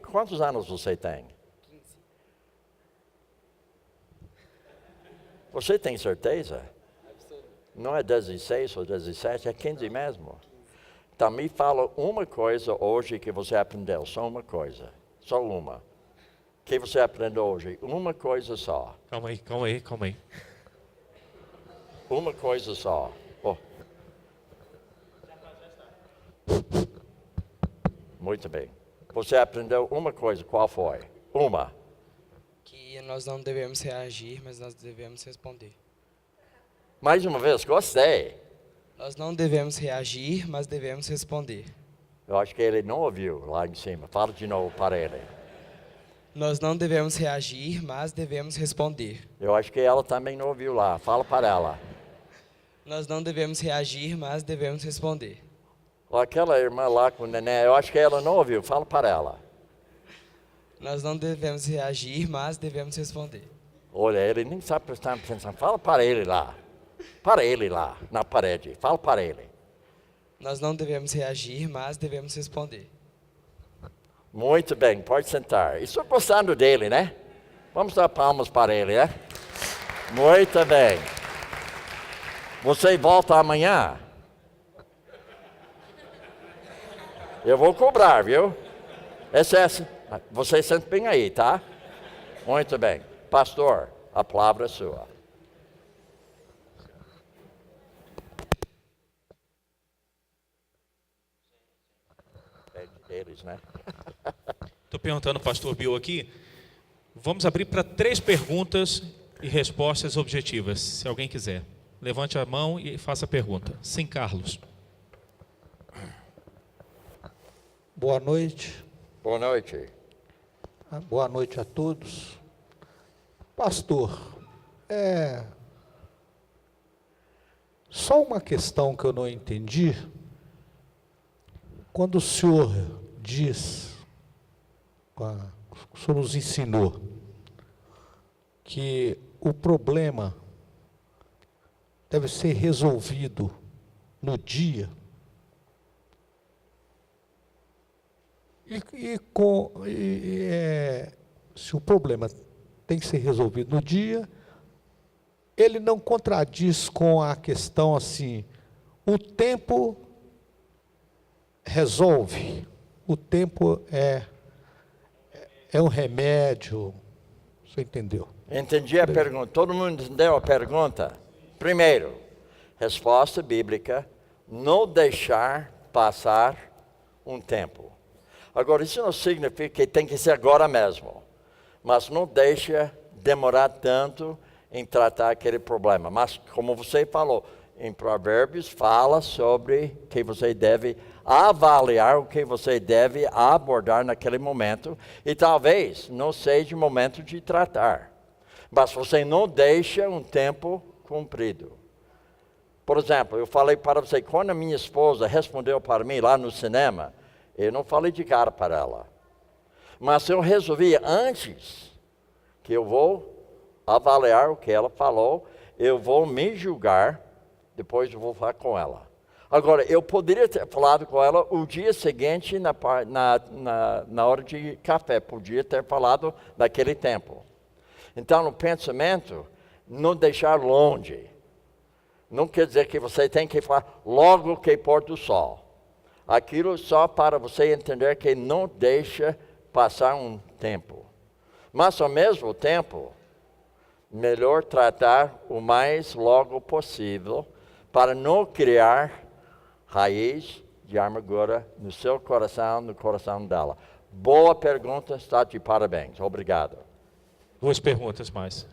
quantos anos você tem? 15. Você tem certeza? Não é 16 ou 17, é 15 mesmo? Então me fala uma coisa hoje que você aprendeu, só uma coisa. Só uma. O que você aprendeu hoje? Uma coisa só. Calma aí. Uma coisa só. Oh. Muito bem. Você aprendeu uma coisa, qual foi? Uma. Que nós não devemos reagir, mas nós devemos responder. Mais uma vez, gostei. Nós não devemos reagir, mas devemos responder. Eu acho que ele não ouviu lá em cima. Fala de novo para ele. Nós não devemos reagir, mas devemos responder. Eu acho que ela também não ouviu lá. Fala para ela. Nós não devemos reagir, mas devemos responder. Aquela irmã lá com o neném, eu acho que ela não ouviu. Fala para ela. Nós não devemos reagir, mas devemos responder. Olha, ele nem sabe prestar atenção. Fala para ele lá. Para ele lá, na parede. Fala para ele. Nós não devemos reagir, mas devemos responder. Muito bem, pode sentar. Estou gostando dele, né? Vamos dar palmas para ele, né? Muito bem. Você volta amanhã? Eu vou cobrar, viu? Você senta bem aí, tá? Muito bem. Pastor, A palavra é sua. É deles, né? Estou perguntando ao pastor Bill aqui. Vamos abrir para 3 perguntas e respostas objetivas, se alguém quiser. Levante a mão e faça a pergunta. Sim, Carlos. Boa noite. Boa noite. Boa noite a todos. Pastor, só uma questão que eu não entendi. Quando o senhor diz, o senhor nos ensinou, que o problema deve ser resolvido no dia, se o problema tem que ser resolvido no dia, ele não contradiz com a questão assim, o tempo resolve, o tempo é um remédio, você entendeu? Entendi a pergunta. Todo mundo entendeu a pergunta? Primeiro, resposta bíblica, não deixar passar um tempo. Agora, isso não significa que tem que ser agora mesmo, mas não deixa demorar tanto em tratar aquele problema. Mas, como você falou, em Provérbios fala sobre que você deve avaliar o que você deve abordar naquele momento, e talvez não seja o momento de tratar, mas você não deixa um tempo cumprido. Por exemplo, eu falei para você, quando a minha esposa respondeu para mim lá no cinema, eu não falei de cara para ela. Mas eu resolvi, antes que eu vou avaliar o que ela falou, eu vou me julgar, depois eu vou falar com ela. Agora, eu poderia ter falado com ela o dia seguinte na hora de café, podia ter falado naquele tempo. Então, no pensamento, não deixar longe. Não quer dizer que você tem que falar logo que pôr do sol. Aquilo só para você entender que não deixa passar um tempo. Mas, ao mesmo tempo, melhor tratar o mais logo possível para não criar raiz de amargura no seu coração, no coração dela. Boa pergunta, está de parabéns. Obrigado. 2 perguntas mais.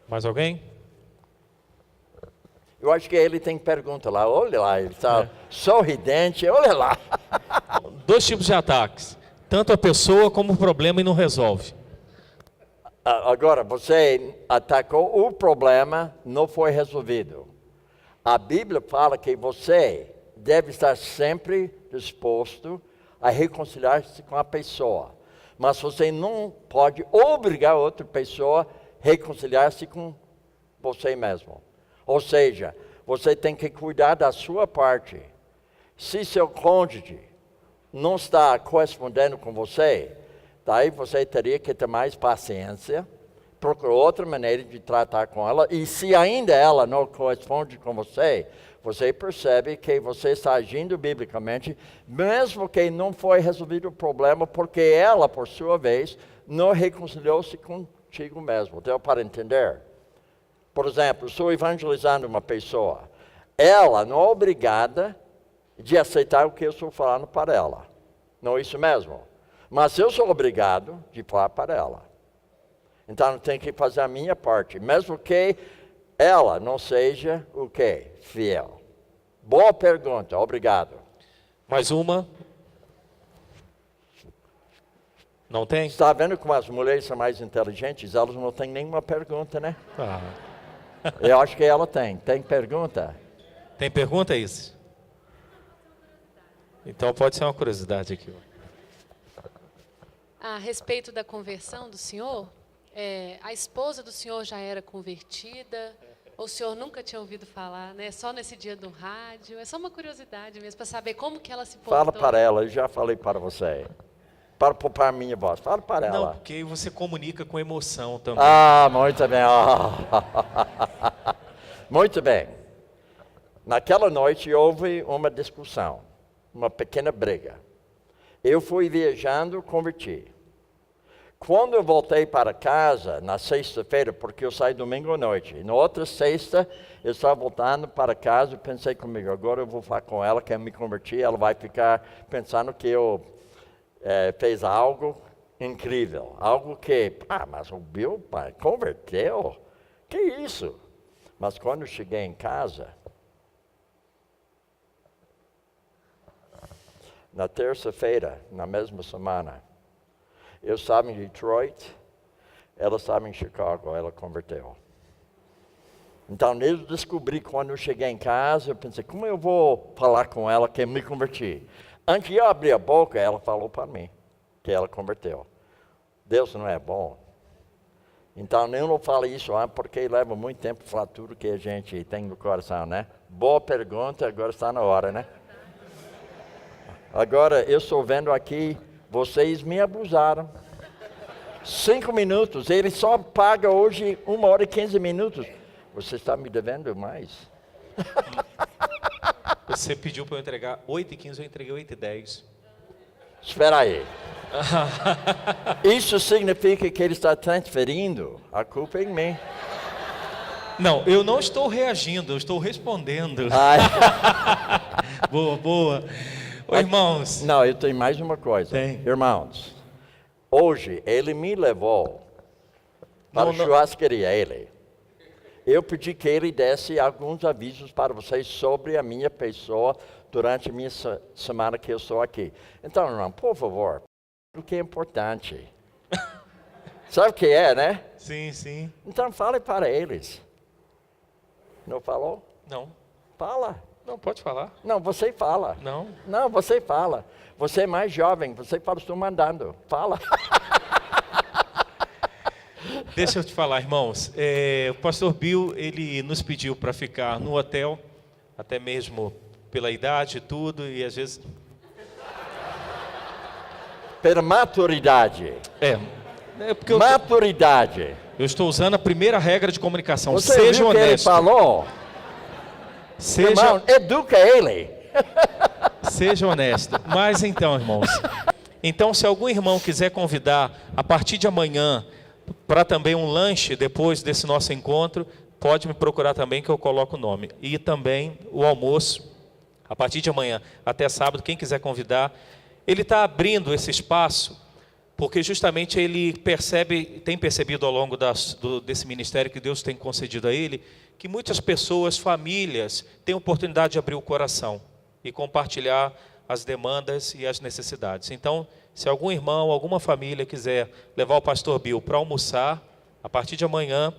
Mais alguém? Eu acho que ele tem pergunta lá. Olha lá, ele está sorridente. Olha lá. 2 tipos de ataques. Tanto a pessoa como o problema e não resolve. Agora, você atacou o problema, não foi resolvido. A Bíblia fala que você deve estar sempre disposto a reconciliar-se com a pessoa. Mas você não pode obrigar outra pessoa a reconciliar-se com você mesmo. Ou seja, você tem que cuidar da sua parte. Se seu cônjuge não está correspondendo com você, daí você teria que ter mais paciência, procurar outra maneira de tratar com ela. E se ainda ela não corresponde com você, você percebe que você está agindo biblicamente, mesmo que não foi resolvido o problema, porque ela, por sua vez, não reconciliou-se contigo mesmo. Deu para entender? Por exemplo, estou evangelizando uma pessoa. Ela não é obrigada de aceitar o que eu estou falando para ela. Não é isso mesmo? Mas eu sou obrigado de falar para ela. Então eu tenho que fazer a minha parte, mesmo que ela não seja o quê? Fiel. Boa pergunta, obrigado. Mais uma? Não tem? Está vendo como as mulheres são mais inteligentes? Elas não têm nenhuma pergunta, né? Eu acho que ela tem. Tem pergunta? Tem pergunta, isso? Então pode ser uma curiosidade aqui. A respeito da conversão do senhor, a esposa do senhor já era convertida, ou o senhor nunca tinha ouvido falar, né? Só nesse dia do rádio? É só uma curiosidade mesmo, para saber como que ela se portou. Fala para ela, eu já falei para você. Para poupar minha voz, fala para ela. Não, porque você comunica com emoção também. Ah, muito bem. Muito bem. Naquela noite houve uma discussão, uma pequena briga. Eu fui viajando, converti. Quando eu voltei para casa, na sexta-feira, porque eu saí domingo à noite, na outra sexta, eu estava voltando para casa e pensei comigo, agora eu vou falar com ela, que eu me converti, ela vai ficar pensando que eu fez algo incrível, algo que, mas o Bill, pai, converteu? Que isso? Mas quando eu cheguei em casa, na terça-feira, na mesma semana, eu estava em Detroit, ela estava em Chicago, ela converteu. Então, eu descobri quando eu cheguei em casa, eu pensei, como eu vou falar com ela que eu me converti? Antes de eu abrir a boca, ela falou para mim que ela converteu. Deus não é bom. Então, eu não falo isso porque leva muito tempo para falar tudo que a gente tem no coração, né? Boa pergunta, agora está na hora, né? Agora, eu estou vendo aqui, vocês me abusaram. 5 minutos, ele só paga hoje 1h15. Você está me devendo mais? Você pediu para eu entregar 8h15, eu entreguei 8h10. Espera aí. Isso significa que ele está transferindo a culpa em mim. Não, eu não estou reagindo, eu estou respondendo. Boa, boa. Ô, irmãos. Não, eu tenho mais uma coisa. Tem. Irmãos, hoje ele me levou para a churrascaria, Eu pedi que ele desse alguns avisos para vocês sobre a minha pessoa durante a minha semana que eu estou aqui. Então, irmão, por favor, o que é importante. Sabe o que é, né? Sim, sim. Então, fale para eles. Não falou? Não. Fala. Não, pode falar. Não, você fala. Não. Não, você fala. Você é mais jovem, você fala, estou mandando. Fala. Deixa eu te falar, irmãos. O pastor Bill, ele nos pediu para ficar no hotel, até mesmo pela idade e tudo, e às vezes... Pela maturidade. Porque Maturidade. eu estou usando a primeira regra de comunicação. Você Seja viu o que ele honesto. falou? Irmão, educa ele. Seja honesto. Mas então, irmãos, então se algum irmão quiser convidar a partir de amanhã para também um lanche depois desse nosso encontro, pode me procurar também que eu coloco o nome. E também o almoço, a partir de amanhã até sábado, quem quiser convidar. Ele está abrindo esse espaço porque justamente ele tem percebido ao longo desse ministério que Deus tem concedido a ele, que muitas pessoas, famílias, têm oportunidade de abrir o coração e compartilhar as demandas e as necessidades. Então, se algum irmão, alguma família quiser levar o pastor Bill para almoçar, a partir de amanhã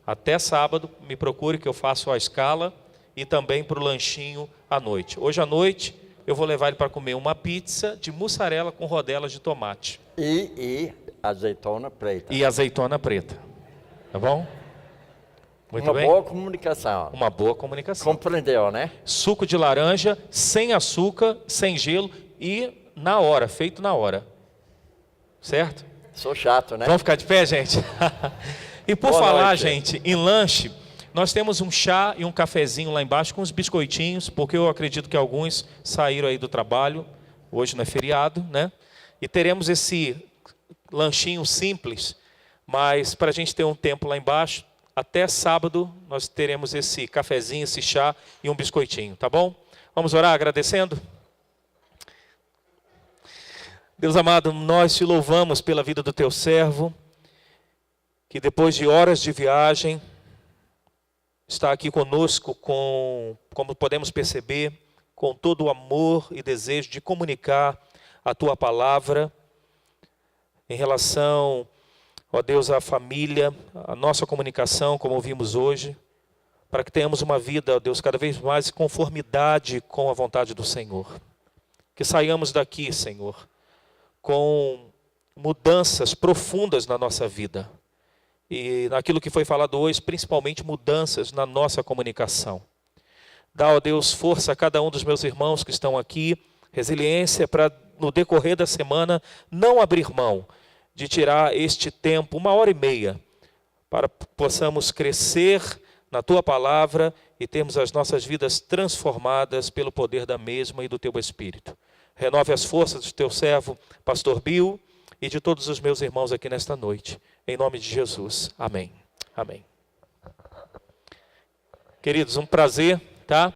até sábado, me procure que eu faço a escala e também para o lanchinho à noite. Hoje à noite, eu vou levar ele para comer uma pizza de mussarela com rodelas de tomate. E azeitona preta. E azeitona preta. Tá bom? Muito bem. Uma boa comunicação. Uma boa comunicação. Compreendeu, né? Suco de laranja, sem açúcar, sem gelo e na hora, feito na hora. Certo? Sou chato, né? Vamos ficar de pé, gente? E por Boa falar, noite. gente, em lanche, nós temos um chá e um cafezinho lá embaixo com uns biscoitinhos, porque eu acredito que alguns saíram aí do trabalho, hoje não é feriado, né? E teremos esse lanchinho simples, mas para a gente ter um tempo lá embaixo, até sábado nós teremos esse cafezinho, esse chá e um biscoitinho, tá bom? Vamos orar agradecendo? Deus amado, nós te louvamos pela vida do teu servo, que depois de horas de viagem, está aqui conosco, como podemos perceber, com todo o amor e desejo de comunicar a tua palavra em relação, ó Deus, à família, a nossa comunicação, como ouvimos hoje, para que tenhamos uma vida, ó Deus, cada vez mais em conformidade com a vontade do Senhor. Que saiamos daqui, Senhor, com mudanças profundas na nossa vida. E naquilo que foi falado hoje, principalmente mudanças na nossa comunicação. Dá, ó Deus, força a cada um dos meus irmãos que estão aqui, resiliência para, no decorrer da semana, não abrir mão de tirar este tempo, 1h30, para que possamos crescer na Tua Palavra e termos as nossas vidas transformadas pelo poder da mesma e do Teu Espírito. Renove as forças do Teu servo, Pastor Bill, e de todos os meus irmãos aqui nesta noite. Em nome de Jesus. Amém. Amém. Queridos, um prazer, tá?